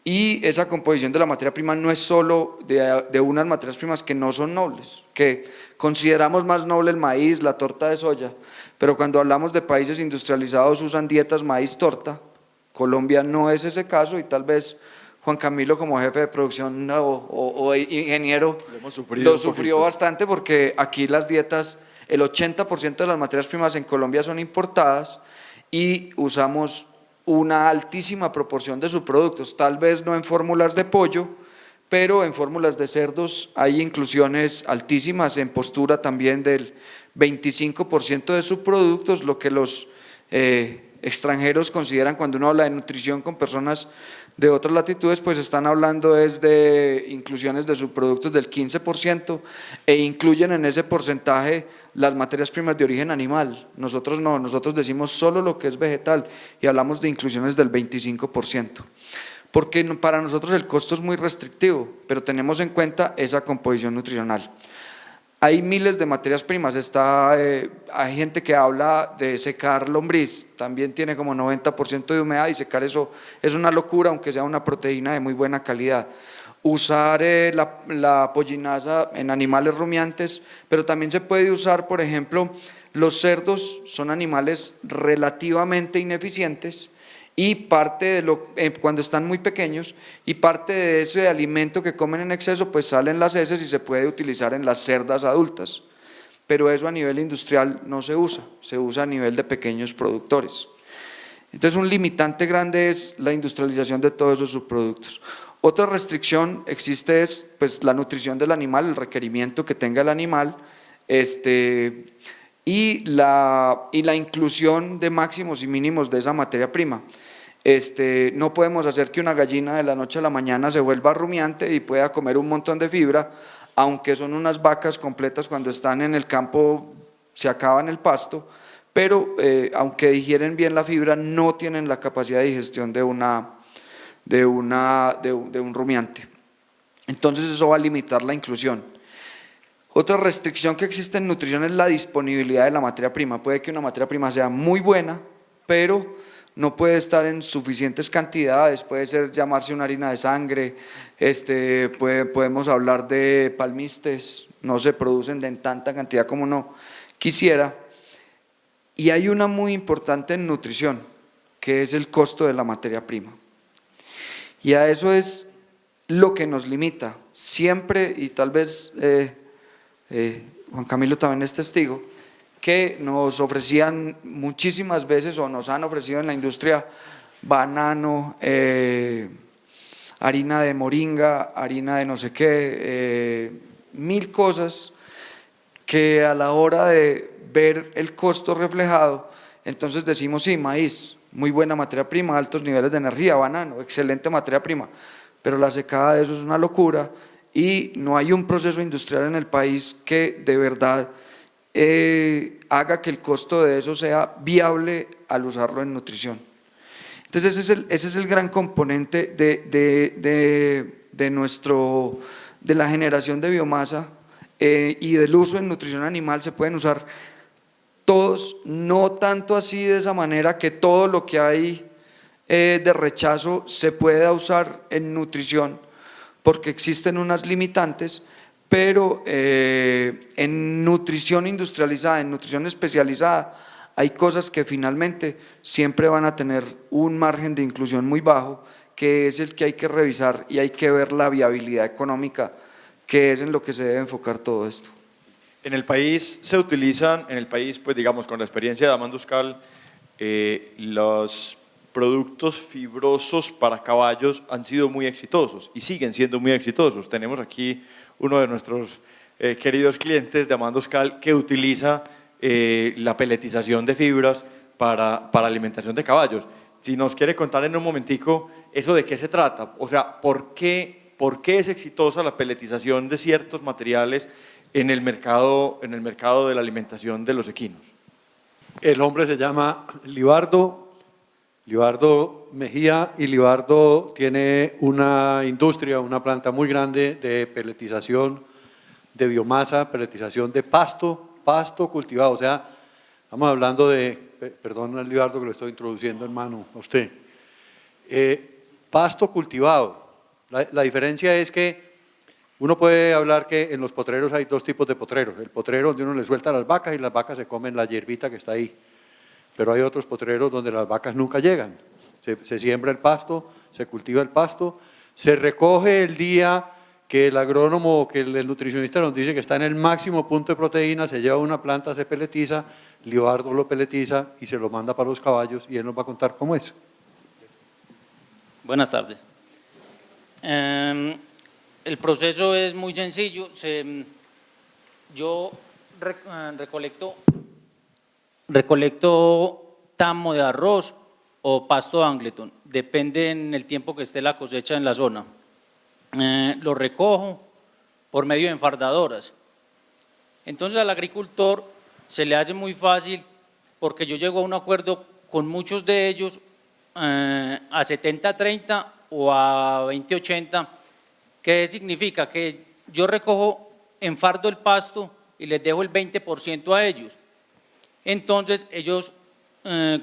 Y esa composición de la materia prima no es solo de unas materias primas que no son nobles, que consideramos más noble el maíz, la torta de soya, pero cuando hablamos de países industrializados usan dietas maíz-torta. Colombia no es ese caso, y tal vez Juan Camilo, como jefe de producción o ingeniero, lo sufrió bastante, porque aquí las dietas, el 80% de las materias primas en Colombia son importadas y usamos una altísima proporción de subproductos, tal vez no en fórmulas de pollo, pero en fórmulas de cerdos hay inclusiones altísimas, en postura también del 25% de subproductos, lo que los extranjeros consideran cuando uno habla de nutrición con personas de otras latitudes, pues están hablando es de inclusiones de subproductos del 15% e incluyen en ese porcentaje las materias primas de origen animal. Nosotros no, nosotros decimos solo lo que es vegetal y hablamos de inclusiones del 25%. Porque para nosotros el costo es muy restrictivo, pero tenemos en cuenta esa composición nutricional. Hay miles de materias primas, hay gente que habla de secar lombriz, también tiene como 90% de humedad y secar eso es una locura, aunque sea una proteína de muy buena calidad. Usar la pollinasa en animales rumiantes, pero también se puede usar, por ejemplo, los cerdos son animales relativamente ineficientes, y parte de cuando están muy pequeños, y parte de ese alimento que comen en exceso, pues salen las heces y se puede utilizar en las cerdas adultas, pero eso a nivel industrial no se usa, se usa a nivel de pequeños productores. Entonces un limitante grande es la industrialización de todos esos subproductos. Otra restricción existe es pues, la nutrición del animal, el requerimiento que tenga el animal, y la inclusión de máximos y mínimos de esa materia prima. No podemos hacer que una gallina de la noche a la mañana se vuelva rumiante y pueda comer un montón de fibra, aunque son unas vacas completas cuando están en el campo, se acaban el pasto, pero aunque digieren bien la fibra, no tienen la capacidad de digestión de un rumiante. Entonces eso va a limitar la inclusión. Otra restricción que existe en nutrición es la disponibilidad de la materia prima. Puede que una materia prima sea muy buena, pero no puede estar en suficientes cantidades, puede llamarse una harina de sangre, podemos hablar de palmistes, no se producen en tanta cantidad como uno quisiera. Y hay una muy importante en nutrición, que es el costo de la materia prima. Y a eso es lo que nos limita, siempre, y tal vez Juan Camilo también es testigo, que nos ofrecían muchísimas veces o nos han ofrecido en la industria banano, harina de moringa, harina de no sé qué, 1000 cosas que a la hora de ver el costo reflejado, entonces decimos sí, maíz, muy buena materia prima, altos niveles de energía, banano, excelente materia prima, pero la secada de eso es una locura y no hay un proceso industrial en el país que de verdad haga que el costo de eso sea viable al usarlo en nutrición. Entonces ese es el gran componente de la generación de biomasa y del uso en nutrición animal. Se pueden usar todos, no tanto así de esa manera que todo lo que hay de rechazo se pueda usar en nutrición, porque existen unas limitantes, pero en nutrición industrializada, en nutrición especializada, hay cosas que finalmente siempre van a tener un margen de inclusión muy bajo, que es el que hay que revisar y hay que ver la viabilidad económica, que es en lo que se debe enfocar todo esto. En el país se utilizan, pues digamos con la experiencia de Amanduscal, los productos fibrosos para caballos han sido muy exitosos y siguen siendo muy exitosos. Tenemos aquí uno de nuestros queridos clientes de Amanduscal que utiliza la peletización de fibras para alimentación de caballos. Si nos quiere contar en un momentico eso de qué se trata, o sea, ¿por qué es exitosa la peletización de ciertos materiales en el mercado de la alimentación de los equinos? El hombre se llama Libardo Mejía, y Libardo tiene una industria, una planta muy grande de peletización de biomasa, peletización de pasto cultivado. O sea, estamos hablando de, perdón Libardo que lo estoy introduciendo hermano a usted, pasto cultivado. La diferencia es que uno puede hablar que en los potreros hay dos tipos de potreros: el potrero donde uno le suelta a las vacas y las vacas se comen la hierbita que está ahí, pero hay otros potreros donde las vacas nunca llegan, se siembra el pasto, se cultiva el pasto, se recoge el día que el agrónomo o que el nutricionista nos dice que está en el máximo punto de proteína, se lleva una planta, se peletiza, Libardo lo peletiza y se lo manda para los caballos, y él nos va a contar cómo es. Buenas tardes. El proceso es muy sencillo. Yo recolecto tamo de arroz o pasto de Angleton, depende en el tiempo que esté la cosecha en la zona. Lo recojo por medio de enfardadoras. Entonces al agricultor se le hace muy fácil porque yo llego a un acuerdo con muchos de ellos a 70-30 o a 20-80, que significa que yo recojo, enfardo el pasto y les dejo el 20% a ellos. Entonces ellos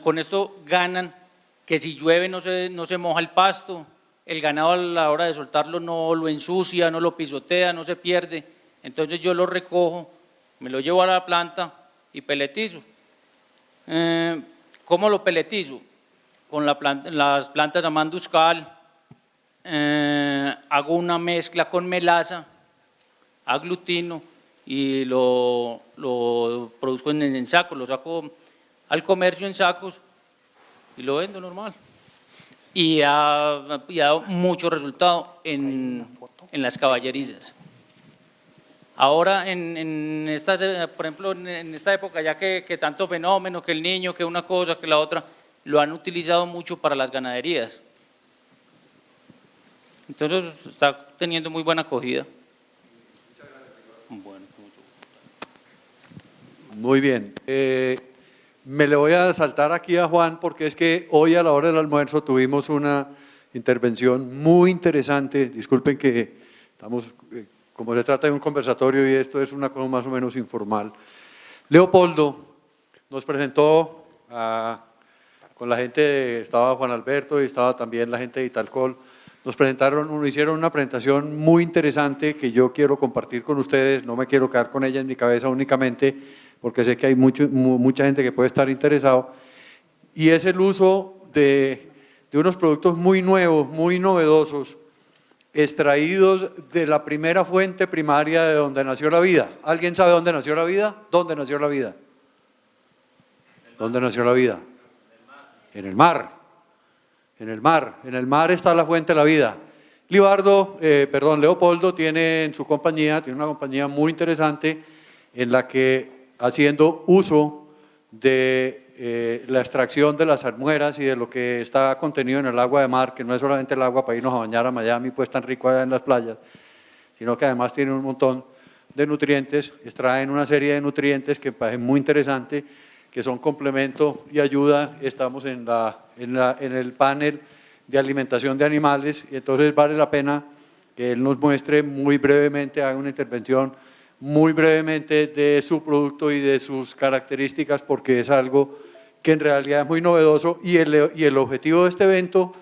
con esto ganan que si llueve no se moja el pasto, el ganado a la hora de soltarlo no lo ensucia, no lo pisotea, no se pierde. Entonces yo lo recojo, me lo llevo a la planta y peletizo. ¿Cómo lo peletizo? Con las plantas amanduscal, hago una mezcla con melaza, aglutino y lo produzco en sacos, lo saco al comercio en sacos y lo vendo normal. Y ha dado mucho resultado en las caballerizas. Ahora, por ejemplo, en esta época, ya que tanto fenómeno, que el niño, que una cosa, que la otra, lo han utilizado mucho para las ganaderías. Entonces, está teniendo muy buena acogida. Bueno, Muy bien. Me le voy a saltar aquí a Juan porque es que hoy a la hora del almuerzo tuvimos una intervención muy interesante. Disculpen que estamos, como se trata de un conversatorio y esto es una cosa más o menos informal. Leopoldo nos presentó con la gente, estaba Juan Alberto y estaba también la gente de Italcol, nos hicieron una presentación muy interesante que yo quiero compartir con ustedes, no me quiero quedar con ella en mi cabeza únicamente, porque sé que hay mucha gente que puede estar interesado, y es el uso de unos productos muy nuevos, muy novedosos, extraídos de la primera fuente primaria de donde nació la vida. ¿Alguien sabe dónde nació la vida? ¿Dónde nació la vida? ¿Dónde nació la vida? En el mar. En el mar. En el mar está la fuente de la vida. Leopoldo tiene en su compañía, tiene una compañía muy interesante en la que haciendo uso de la extracción de las salmueras y de lo que está contenido en el agua de mar, que no es solamente el agua para irnos a bañar a Miami, pues tan rico allá en las playas, sino que además tiene un montón de nutrientes, extraen una serie de nutrientes que me parece muy interesante, que son complemento y ayuda. Estamos en el panel de alimentación de animales y entonces vale la pena que él nos muestre muy brevemente, haga una intervención muy brevemente de su producto y de sus características, porque es algo que en realidad es muy novedoso y el objetivo de este evento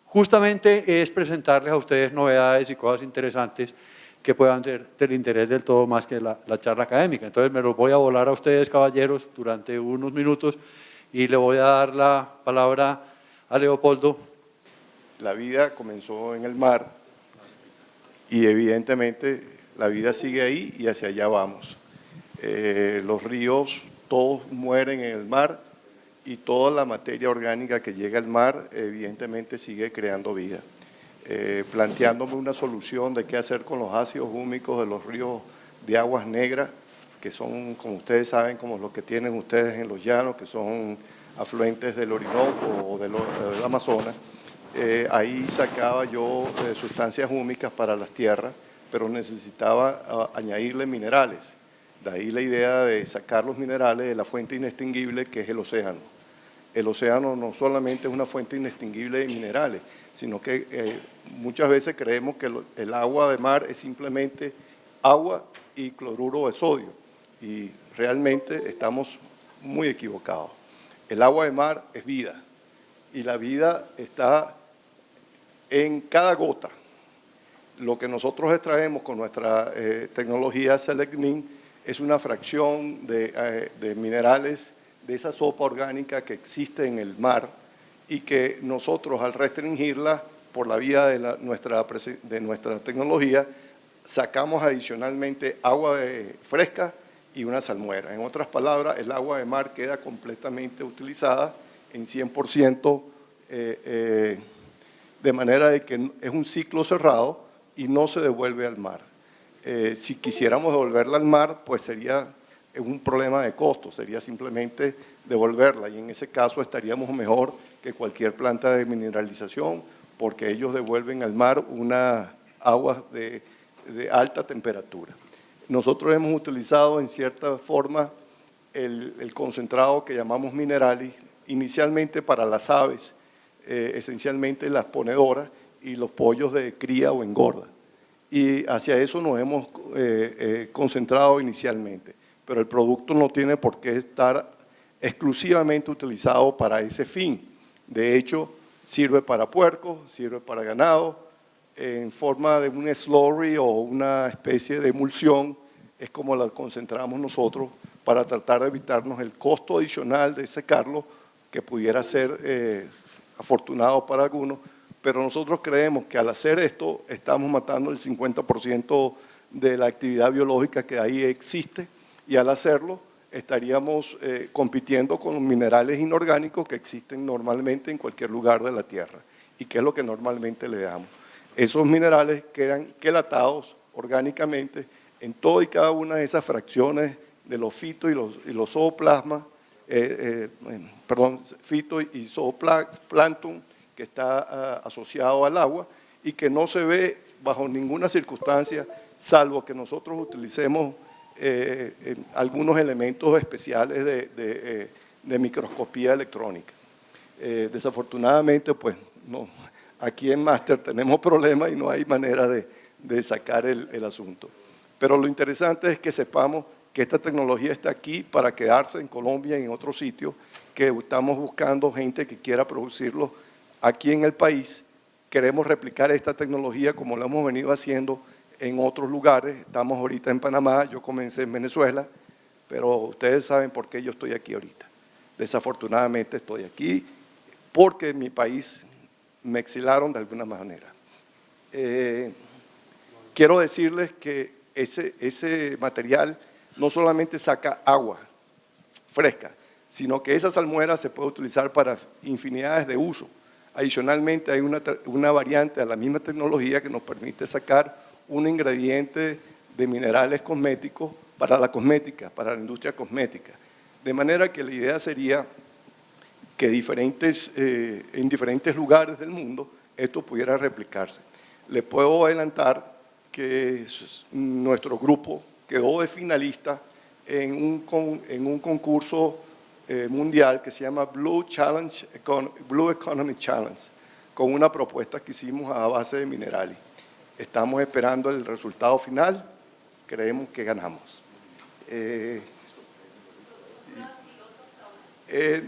justamente es presentarles a ustedes novedades y cosas interesantes que puedan ser del interés del todo más que la charla académica. Entonces me los voy a volar a ustedes, caballeros, durante unos minutos y le voy a dar la palabra a Leopoldo. La vida comenzó en el mar y evidentemente la vida sigue ahí y hacia allá vamos. Los ríos todos mueren en el mar y toda la materia orgánica que llega al mar evidentemente sigue creando vida. Planteándome una solución de qué hacer con los ácidos húmicos de los ríos de aguas negras, que son, como ustedes saben, como los que tienen ustedes en los llanos, que son afluentes del Orinoco o del Amazonas. Ahí sacaba yo sustancias húmicas para las tierras, pero necesitaba añadirle minerales. De ahí la idea de sacar los minerales de la fuente inextinguible que es el océano. El océano no solamente es una fuente inextinguible de minerales, sino que muchas veces creemos que el agua de mar es simplemente agua y cloruro de sodio, y realmente estamos muy equivocados. El agua de mar es vida, y la vida está en cada gota. Lo que nosotros extraemos con nuestra tecnología SelectMin es una fracción de minerales de esa sopa orgánica que existe en el mar y que nosotros al restringirla por la vía de nuestra tecnología sacamos adicionalmente agua fresca y una salmuera. En otras palabras, el agua de mar queda completamente utilizada en 100% de manera de que es un ciclo cerrado y no se devuelve al mar. Si quisiéramos devolverla al mar, pues sería un problema de costo, sería simplemente devolverla y en ese caso estaríamos mejor que cualquier planta de mineralización porque ellos devuelven al mar unas aguas de alta temperatura. Nosotros hemos utilizado en cierta forma el concentrado que llamamos Mineralis, inicialmente para las aves, esencialmente las ponedoras y los pollos de cría o engorda. Y hacia eso nos hemos concentrado inicialmente, pero el producto no tiene por qué estar exclusivamente utilizado para ese fin. De hecho, sirve para puercos, sirve para ganado, en forma de un slurry o una especie de emulsión, es como la concentramos nosotros para tratar de evitarnos el costo adicional de secarlo, que pudiera ser afortunado para algunos, pero nosotros creemos que al hacer esto estamos matando el 50% de la actividad biológica que ahí existe y al hacerlo estaríamos compitiendo con los minerales inorgánicos que existen normalmente en cualquier lugar de la Tierra y que es lo que normalmente le damos. Esos minerales quedan quelatados orgánicamente en toda y cada una de esas fracciones de los fito y los zooplasmas, fito y zooplancton que está asociado al agua y que no se ve bajo ninguna circunstancia, salvo que nosotros utilicemos algunos elementos especiales de microscopía electrónica. Desafortunadamente, pues, no, aquí en Máster tenemos problemas y no hay manera de sacar el asunto. Pero lo interesante es que sepamos que esta tecnología está aquí para quedarse en Colombia y en otros sitios, que estamos buscando gente que quiera producirlo aquí en el país. Queremos replicar esta tecnología como lo hemos venido haciendo en otros lugares. Estamos ahorita en Panamá, yo comencé en Venezuela, pero ustedes saben por qué yo estoy aquí ahorita. Desafortunadamente estoy aquí porque en mi país me exilaron de alguna manera. Quiero decirles que ese material no solamente saca agua fresca, sino que esa salmuera se puede utilizar para infinidades de usos. Adicionalmente hay una variante de la misma tecnología que nos permite sacar un ingrediente de minerales cosméticos para la cosmética, para la industria cosmética. De manera que la idea sería que en diferentes lugares del mundo esto pudiera replicarse. Les puedo adelantar que nuestro grupo quedó de finalista en un concurso mundial que se llama Blue Economy Challenge, con una propuesta que hicimos a base de Mineralis. Estamos esperando el resultado final, creemos que ganamos.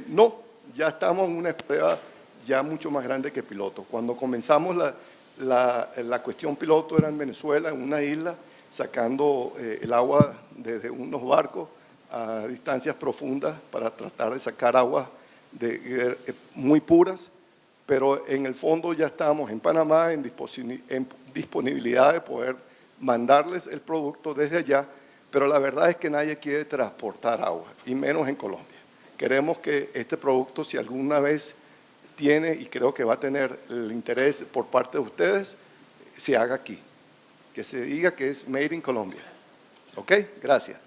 No, ya estamos en una prueba ya mucho más grande que piloto. Cuando comenzamos la cuestión piloto era en Venezuela, en una isla, sacando el agua desde unos barcos a distancias profundas para tratar de sacar aguas muy puras, pero en el fondo ya estábamos en Panamá en disponibilidad de poder mandarles el producto desde allá, pero la verdad es que nadie quiere transportar agua, y menos en Colombia. Queremos que este producto, si alguna vez tiene, y creo que va a tener el interés por parte de ustedes, se haga aquí, que se diga que es Made in Colombia. ¿Ok? Gracias.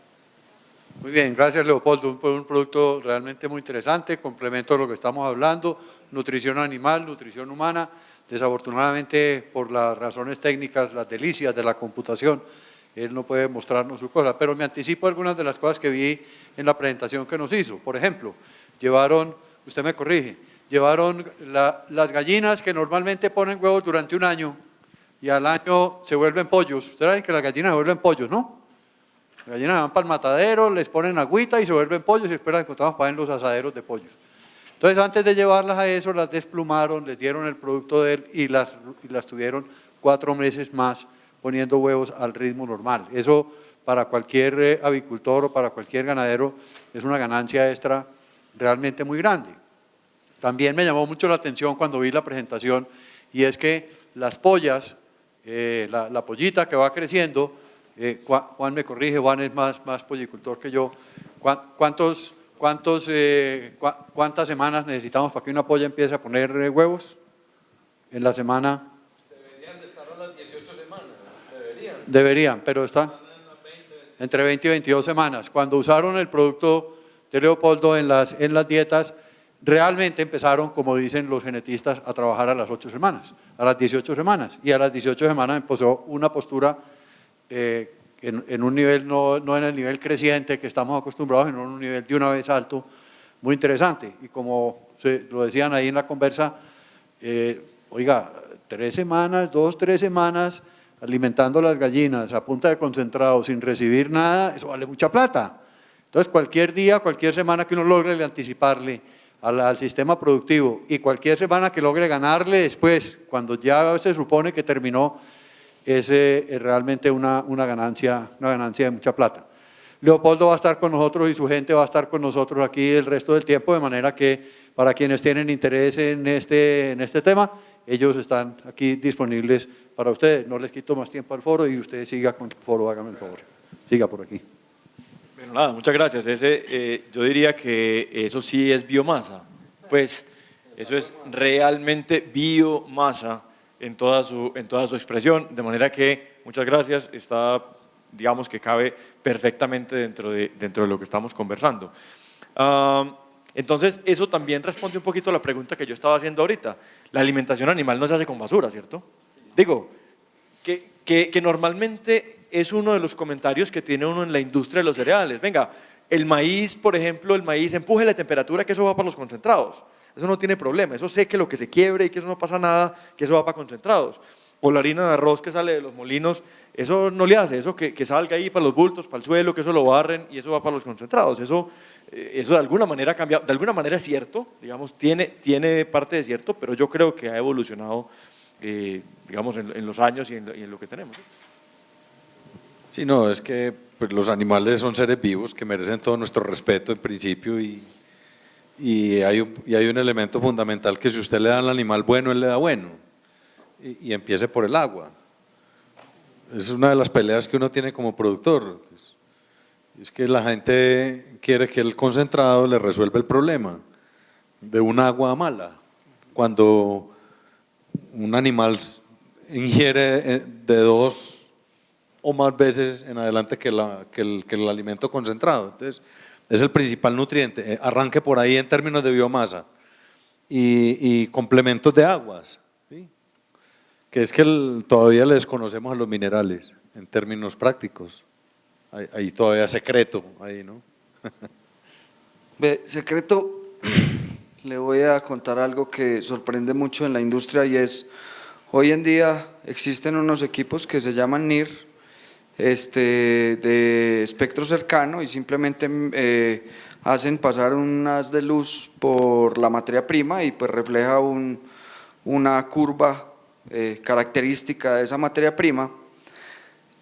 Muy bien, gracias Leopoldo, un producto realmente muy interesante, complemento a lo que estamos hablando, nutrición animal, nutrición humana. Desafortunadamente, por las razones técnicas, las delicias de la computación, él no puede mostrarnos su cosa, pero me anticipo algunas de las cosas que vi en la presentación que nos hizo. Por ejemplo, llevaron, usted me corrige, llevaron las gallinas que normalmente ponen huevos durante un año y al año se vuelven pollos. Ustedes saben que las gallinas se vuelven pollos, ¿no? Las gallinas van para el matadero, les ponen agüita y se vuelven pollos y esperan encontramos para en los asaderos de pollos. Entonces, antes de llevarlas a eso, las desplumaron, les dieron el producto de él y las tuvieron 4 meses más poniendo huevos al ritmo normal. Eso para cualquier avicultor o para cualquier ganadero es una ganancia extra realmente muy grande. También me llamó mucho la atención cuando vi la presentación y es que las pollas, la pollita que va creciendo, Juan me corrige, Juan es más pollicultor que yo, ¿cuántas semanas necesitamos para que una polla empiece a poner huevos? en la semana. Deberían de estar a las 18 semanas, Deberían, pero están entre 20 y 22 semanas. Cuando usaron el producto de Leopoldo en las dietas, realmente empezaron, como dicen los genetistas, a trabajar a las 8 semanas, a las 18 semanas. Y a las 18 semanas empezó una postura en un nivel, no en el nivel creciente que estamos acostumbrados, sino en un nivel de una vez alto, muy interesante. Y como lo decían ahí en la conversa, oiga, 3 semanas, 3 semanas, alimentando las gallinas a punta de concentrado, sin recibir nada, eso vale mucha plata. Entonces, cualquier día, cualquier semana que uno logre anticiparle al sistema productivo y cualquier semana que logre ganarle después, cuando ya se supone que terminó, es realmente una ganancia de mucha plata. Leopoldo va a estar con nosotros y su gente va a estar con nosotros aquí el resto del tiempo, de manera que para quienes tienen interés en este tema, ellos están aquí disponibles para ustedes. No les quito más tiempo al foro y usted siga con el foro, hágame el favor. Siga por aquí. Bueno, nada, muchas gracias. Yo diría que eso sí es biomasa, pues eso es realmente biomasa en toda su expresión, de manera que, muchas gracias, está, digamos que cabe perfectamente dentro de lo que estamos conversando. Entonces, eso también responde un poquito a la pregunta que yo estaba haciendo ahorita. La alimentación animal no se hace con basura, ¿cierto? Digo, que normalmente es uno de los comentarios que tiene uno en la industria de los cereales. Venga, el maíz, por ejemplo, empuje la temperatura, que eso va para los concentrados. Eso no tiene problema, eso sé que lo que se quiebre y que eso no pasa nada, que eso va para concentrados. O la harina de arroz que sale de los molinos, eso no le hace, eso que salga ahí para los bultos, para el suelo, que eso lo barren y eso va para los concentrados. Eso de alguna manera ha cambiado, de alguna manera es cierto, digamos, tiene parte de cierto, pero yo creo que ha evolucionado, digamos, en los años y en lo que tenemos. Sí, no, es que pues, los animales son seres vivos que merecen todo nuestro respeto en principio y hay un elemento fundamental que si usted le da al animal bueno, él le da bueno y empiece por el agua. Es una de las peleas que uno tiene como productor. Es que la gente quiere que el concentrado le resuelva el problema de un agua mala. Cuando un animal ingiere de 2 o más veces en adelante que el alimento concentrado. Entonces, es el principal nutriente. Arranque por ahí en términos de biomasa y complementos de aguas, ¿sí? Que es que todavía le desconocemos a los minerales en términos prácticos. Hay todavía secreto ahí, ¿no? Secreto, le voy a contar algo que sorprende mucho en la industria y es, hoy en día existen unos equipos que se llaman NIR, de espectro cercano y simplemente hacen pasar un haz de luz por la materia prima y pues refleja una curva característica de esa materia prima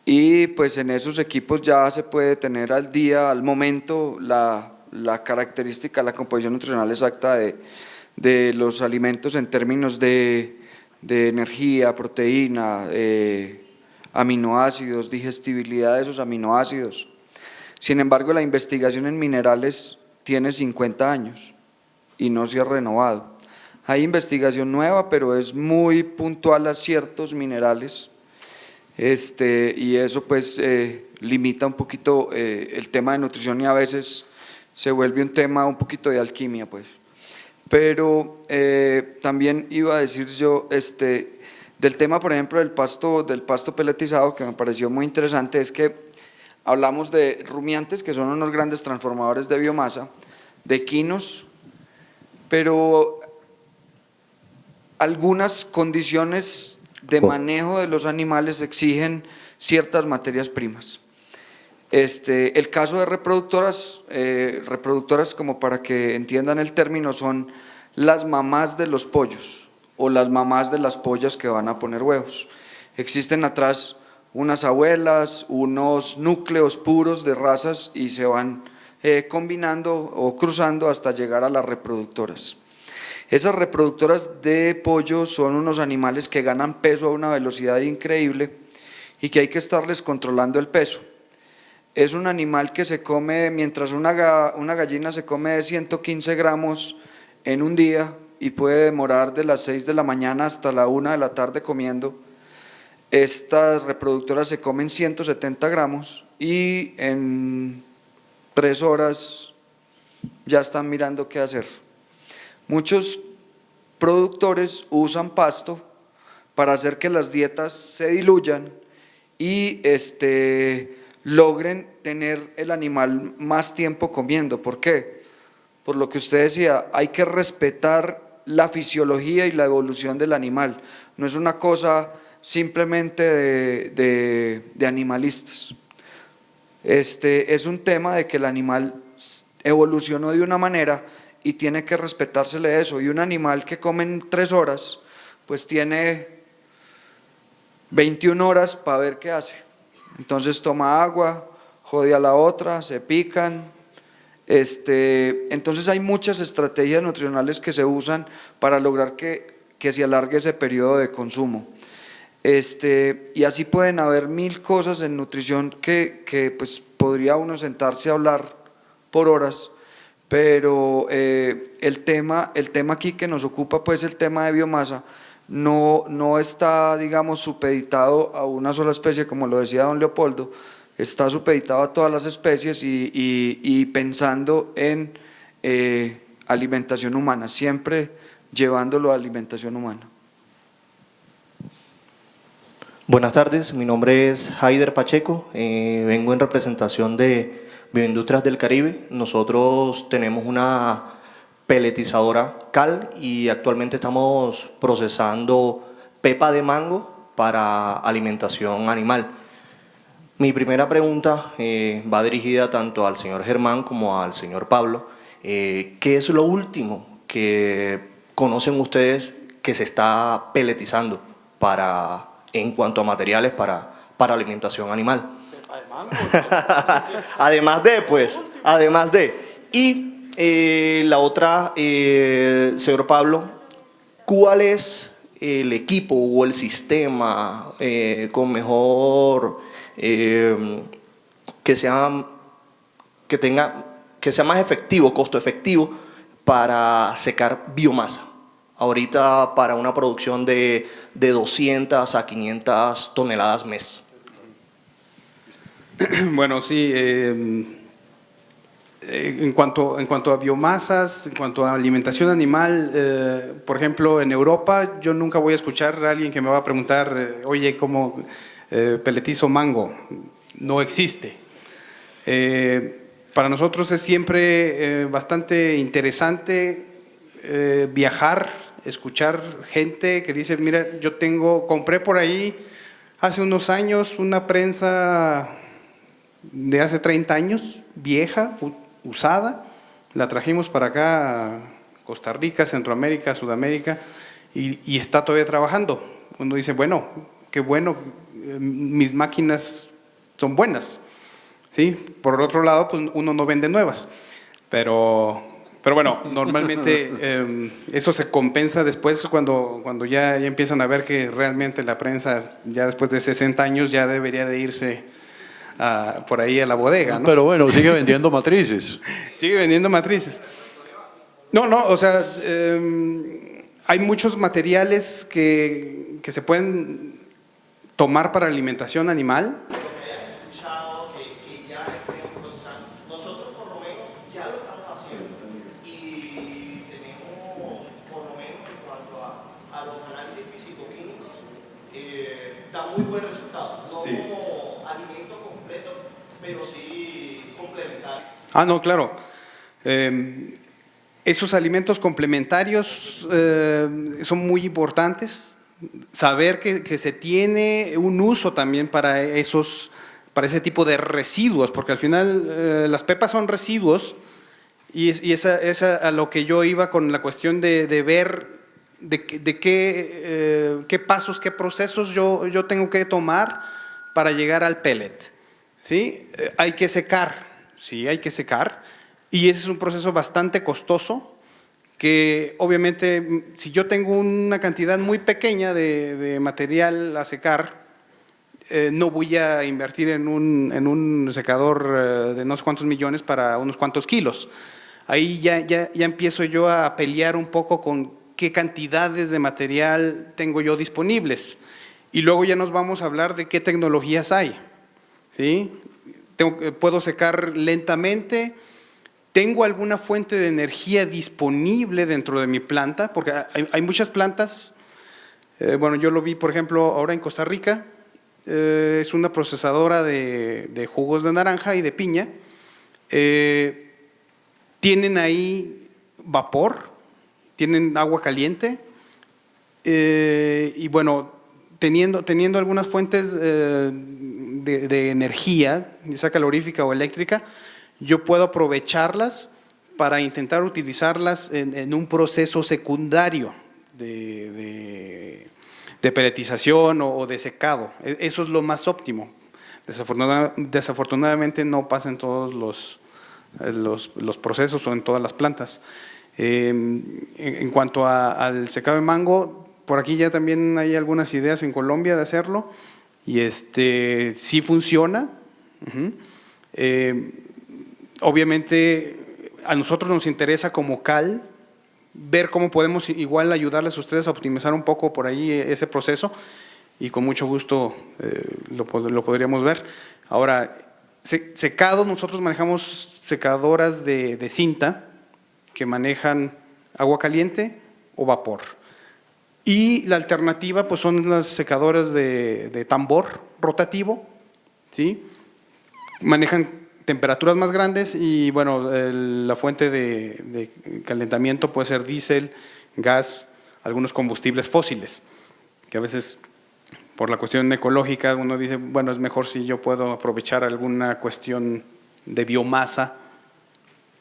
y pues en esos equipos ya se puede tener al día, al momento, la característica, la composición nutricional exacta de los alimentos en términos de energía, proteína, aminoácidos, digestibilidad de esos aminoácidos. Sin embargo, la investigación en minerales tiene 50 años y no se ha renovado. Hay investigación nueva, pero es muy puntual a ciertos minerales y eso pues limita un poquito el tema de nutrición y a veces se vuelve un tema un poquito de alquimia, pues. Pero también iba a decir yo, del tema, por ejemplo, del pasto peletizado, que me pareció muy interesante, es que hablamos de rumiantes, que son unos grandes transformadores de biomasa, de quinos, pero algunas condiciones de manejo de los animales exigen ciertas materias primas. El caso de reproductoras como para que entiendan el término, son las mamás de los pollos o las mamás de las pollas que van a poner huevos. Existen atrás unas abuelas, unos núcleos puros de razas y se van combinando o cruzando hasta llegar a las reproductoras. Esas reproductoras de pollo son unos animales que ganan peso a una velocidad increíble y que hay que estarles controlando el peso. Es un animal que se come, mientras una gallina se come 115 gramos en un día, y puede demorar de las 6 de la mañana hasta la 1 de la tarde comiendo. Estas reproductoras se comen 170 gramos y en 3 horas ya están mirando qué hacer. Muchos productores usan pasto para hacer que las dietas se diluyan y logren tener el animal más tiempo comiendo. ¿Por qué? Por lo que usted decía, hay que respetar la fisiología y la evolución del animal. No es una cosa simplemente de animalistas. Es un tema de que el animal evolucionó de una manera y tiene que respetársele eso. Y un animal que come en 3 horas, pues tiene 21 horas para ver qué hace. Entonces toma agua, jode a la otra, se pican. Entonces hay muchas estrategias nutricionales que se usan para lograr que se alargue ese periodo de consumo. Y así pueden haber 1000 cosas en nutrición que pues podría uno sentarse a hablar por horas, pero el tema aquí que nos ocupa, pues el tema de biomasa, no está, digamos, supeditado a una sola especie, como lo decía don Leopoldo, está supeditado a todas las especies y pensando en alimentación humana, siempre llevándolo a alimentación humana. Buenas tardes, mi nombre es Haider Pacheco, vengo en representación de Bioindustrias del Caribe. Nosotros tenemos una peletizadora CAL y actualmente estamos procesando pepa de mango para alimentación animal. Mi primera pregunta va dirigida tanto al señor Germán como al señor Pablo. ¿Qué es lo último que conocen ustedes que se está peletizando en cuanto a materiales para alimentación animal? Además de. Y la otra, señor Pablo, ¿cuál es el equipo o el sistema con mejor, que sea más efectivo, costo efectivo para secar biomasa? Ahorita para una producción de 200 a 500 toneladas mes. Bueno, sí, en cuanto a biomasas, en cuanto a alimentación animal, por ejemplo, en Europa yo nunca voy a escuchar a alguien que me va a preguntar, oye, ¿cómo peletizo mango? No existe. Para nosotros es siempre bastante interesante viajar, escuchar gente que dice, mira, compré por ahí hace unos años una prensa de hace 30 años, vieja, usada, la trajimos para acá, a Costa Rica, Centroamérica, Sudamérica, y está todavía trabajando. Uno dice, bueno, qué bueno, mis máquinas son buenas, ¿sí? Por otro lado, pues uno no vende nuevas, pero bueno, normalmente eso se compensa después cuando ya empiezan a ver que realmente la prensa, ya después de 60 años, ya debería de irse por ahí a la bodega, ¿no? Pero bueno, sigue vendiendo matrices. Sigue vendiendo matrices. No, o sea, hay muchos materiales que se pueden tomar para alimentación animal. Muy buen resultado, no sí, como alimento completo, pero sí complementario. No, claro. Esos alimentos complementarios son muy importantes. Saber que se tiene un uso también para ese tipo de residuos, porque al final las pepas son residuos y es a lo que yo iba con la cuestión de ver de qué pasos, qué procesos yo tengo que tomar para llegar al pellet, ¿sí? Hay que secar, sí, hay que secar, y ese es un proceso bastante costoso, que obviamente si yo tengo una cantidad muy pequeña de material a secar, no voy a invertir en un secador de no sé cuántos millones para unos cuantos kilos. Ahí ya empiezo yo a pelear un poco con qué cantidades de material tengo yo disponibles. Y luego ya nos vamos a hablar de qué tecnologías hay, ¿sí? Puedo secar lentamente, tengo alguna fuente de energía disponible dentro de mi planta, porque hay muchas plantas, bueno, yo lo vi, por ejemplo, ahora en Costa Rica, es una procesadora de jugos de naranja y de piña, tienen ahí vapor, tienen agua caliente, y bueno, teniendo algunas fuentes de energía, ya sea calorífica o eléctrica, yo puedo aprovecharlas para intentar utilizarlas en un proceso secundario de peletización o de secado. Eso es lo más óptimo. Desafortunadamente no pasa en todos los procesos o en todas las plantas. En cuanto al secado de mango, por aquí ya también hay algunas ideas en Colombia de hacerlo y sí funciona. Obviamente a nosotros nos interesa como CAL ver cómo podemos igual ayudarles a ustedes a optimizar un poco por ahí ese proceso y con mucho gusto lo podríamos ver. Ahora, secado, nosotros manejamos secadoras de cinta que manejan agua caliente o vapor. Y la alternativa pues son las secadoras de tambor rotativo, ¿sí? Manejan temperaturas más grandes y bueno, la fuente de calentamiento puede ser diésel, gas, algunos combustibles fósiles, que a veces por la cuestión ecológica uno dice, bueno, es mejor si yo puedo aprovechar alguna cuestión de biomasa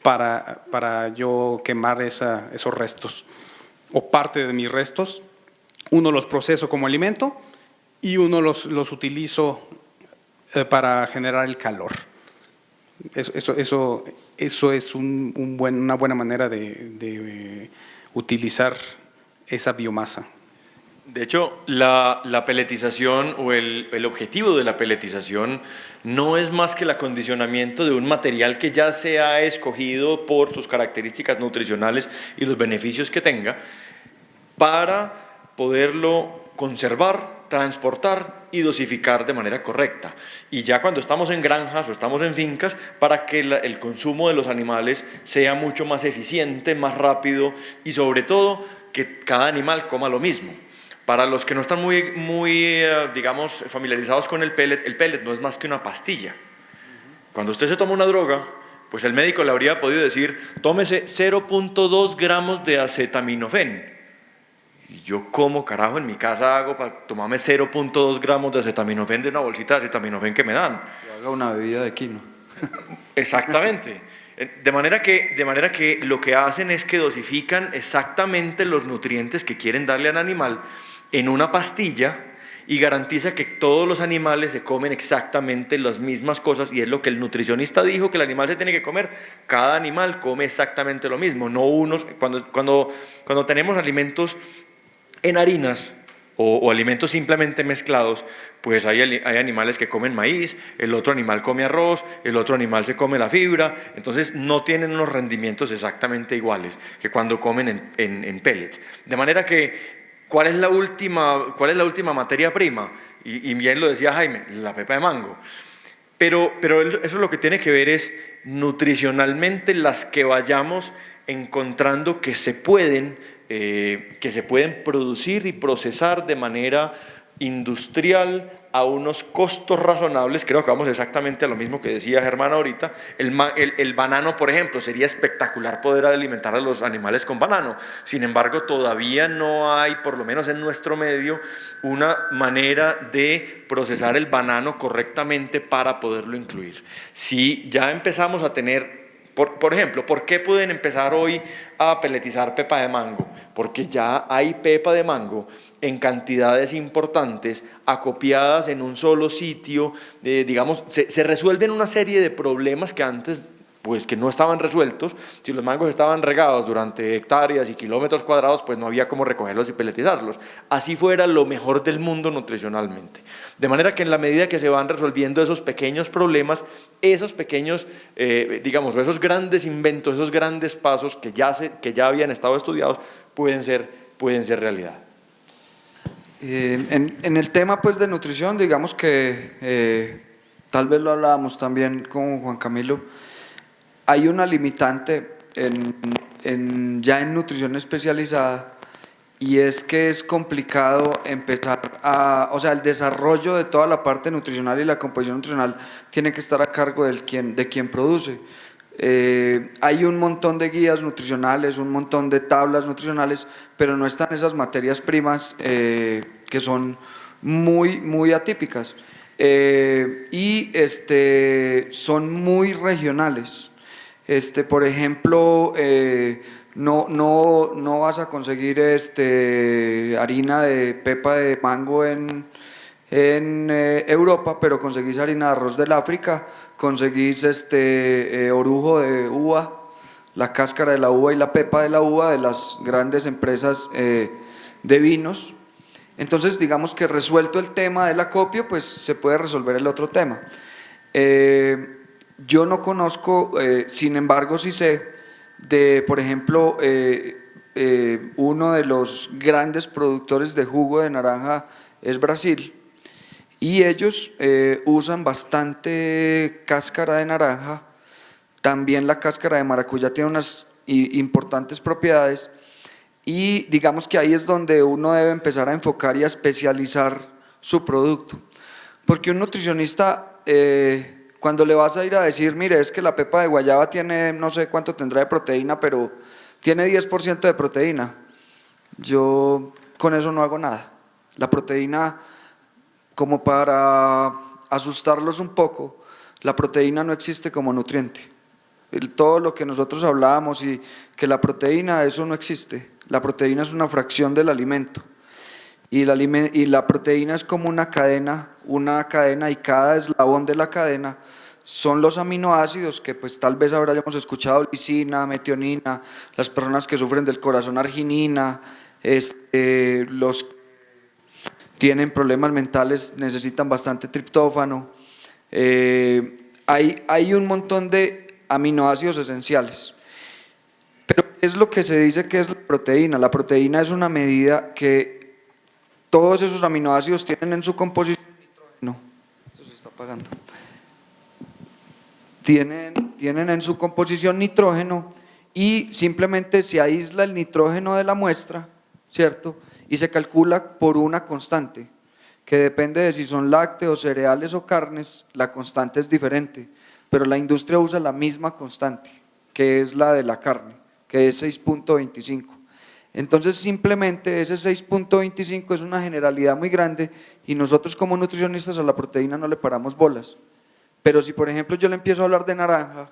para yo quemar esos restos o parte de mis restos. Uno los proceso como alimento y uno los utilizo para generar el calor. Eso es una buena manera de utilizar esa biomasa. De hecho, la peletización o el objetivo de la peletización no es más que el acondicionamiento de un material que ya se ha escogido por sus características nutricionales y los beneficios que tenga para poderlo conservar, transportar y dosificar de manera correcta. Y ya cuando estamos en granjas o estamos en fincas, para que el consumo de los animales sea mucho más eficiente, más rápido y sobre todo que cada animal coma lo mismo. Para los que no están muy digamos, familiarizados con el pellet no es más que una pastilla. Cuando usted se toma una droga, pues el médico le habría podido decir, tómese 0.2 gramos de acetaminofén. Y yo, ¿cómo carajo en mi casa hago para tomarme 0.2 gramos de acetaminofén de una bolsita de acetaminofén que me dan? Que haga una bebida de quino. Exactamente. De manera que lo que hacen es que dosifican exactamente los nutrientes que quieren darle al animal en una pastilla y garantiza que todos los animales se comen exactamente las mismas cosas y es lo que el nutricionista dijo que el animal se tiene que comer. Cada animal come exactamente lo mismo, no unos. Cuando tenemos alimentos en harinas o alimentos simplemente mezclados, pues hay animales que comen maíz, el otro animal come arroz, el otro animal se come la fibra, entonces no tienen unos rendimientos exactamente iguales que cuando comen en pellets. De manera que, ¿cuál es la última materia prima? Y bien lo decía Jaime, la pepa de mango. Pero eso lo que tiene que ver es nutricionalmente las que vayamos encontrando que se pueden producir y procesar de manera industrial a unos costos razonables. Creo que vamos exactamente a lo mismo que decía Germán ahorita. El banano, por ejemplo, sería espectacular poder alimentar a los animales con banano. Sin embargo, todavía no hay, por lo menos en nuestro medio, una manera de procesar el banano correctamente para poderlo incluir. Si ya empezamos a tener, por ejemplo, ¿por qué pueden empezar hoy a peletizar pepa de mango? Porque ya hay pepa de mango en cantidades importantes, acopiadas en un solo sitio, digamos, se resuelven una serie de problemas que antes, pues que no estaban resueltos. Si los mangos estaban regados durante hectáreas y kilómetros cuadrados, pues no había cómo recogerlos y peletizarlos. Así fuera lo mejor del mundo nutricionalmente. De manera que en la medida que se van resolviendo esos pequeños problemas, esos pequeños, digamos, esos grandes inventos, esos grandes pasos que ya habían estado estudiados, pueden ser pueden ser realidad. En el tema pues de nutrición, digamos que tal vez lo hablábamos también con Juan Camilo, hay una limitante ya en nutrición especializada, y es que es complicado empezar o sea, el desarrollo de toda la parte nutricional y la composición nutricional tiene que estar a cargo de quien produce. Hay un montón de guías nutricionales, un montón de tablas nutricionales, pero no están esas materias primas que son muy atípicas y son muy regionales. Por ejemplo, no vas a conseguir harina de pepa de mango en Europa, pero conseguís harina de arroz del África, conseguís orujo de uva, la cáscara de la uva y la pepa de la uva de las grandes empresas de vinos. Entonces, digamos que resuelto el tema del acopio, pues se puede resolver el otro tema. Yo no conozco, sin embargo sí sé de, por ejemplo, uno de los grandes productores de jugo de naranja es Brasil, y ellos usan bastante cáscara de naranja. También la cáscara de maracuyá tiene unas importantes propiedades, y digamos que ahí es donde uno debe empezar a enfocar y a especializar su producto, porque un nutricionista cuando le vas a ir a decir, mire, es que la pepa de guayaba tiene, no sé cuánto tendrá de proteína, pero tiene 10% de proteína, yo con eso no hago nada. La proteína, como para asustarlos un poco, la proteína no existe como nutriente. Todo lo que nosotros hablábamos y que la proteína, eso no existe. La proteína es una fracción del alimento. Y la proteína es como una cadena, y cada eslabón de la cadena son los aminoácidos que pues tal vez hayamos escuchado, lisina, metionina, las personas que sufren del corazón, arginina, los que tienen problemas mentales necesitan bastante triptófano. Hay un montón de aminoácidos esenciales. Pero ¿qué es lo que se dice que es la proteína? La proteína es una medida que todos esos aminoácidos tienen en su composición nitrógeno. Esto se está apagando. Tienen en su composición nitrógeno, y simplemente se aísla el nitrógeno de la muestra, ¿cierto? Y se calcula por una constante, que depende de si son lácteos, cereales o carnes. La constante es diferente, pero la industria usa la misma constante, que es la de la carne, que es 6.25. Entonces simplemente ese 6.25 es una generalidad muy grande, y nosotros como nutricionistas a la proteína no le paramos bolas. Pero si por ejemplo yo le empiezo a hablar de naranja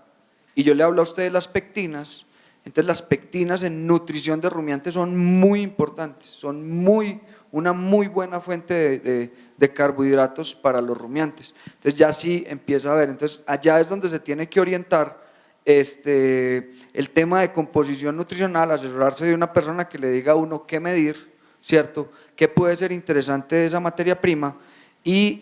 y yo le hablo a usted de las pectinas, entonces las pectinas en nutrición de rumiantes son muy importantes, son una muy buena fuente de carbohidratos para los rumiantes. Entonces ya sí empieza a ver, entonces allá es donde se tiene que orientar el tema de composición nutricional, asesorarse de una persona que le diga a uno qué medir, ¿cierto? Qué puede ser interesante de esa materia prima, y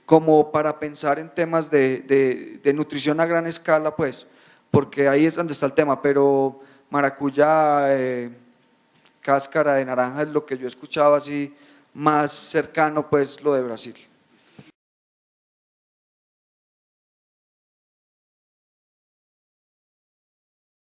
como para pensar en temas de nutrición a gran escala, pues, porque ahí es donde está el tema. Pero maracuyá, cáscara de naranja es lo que yo escuchaba así más cercano, pues lo de Brasil.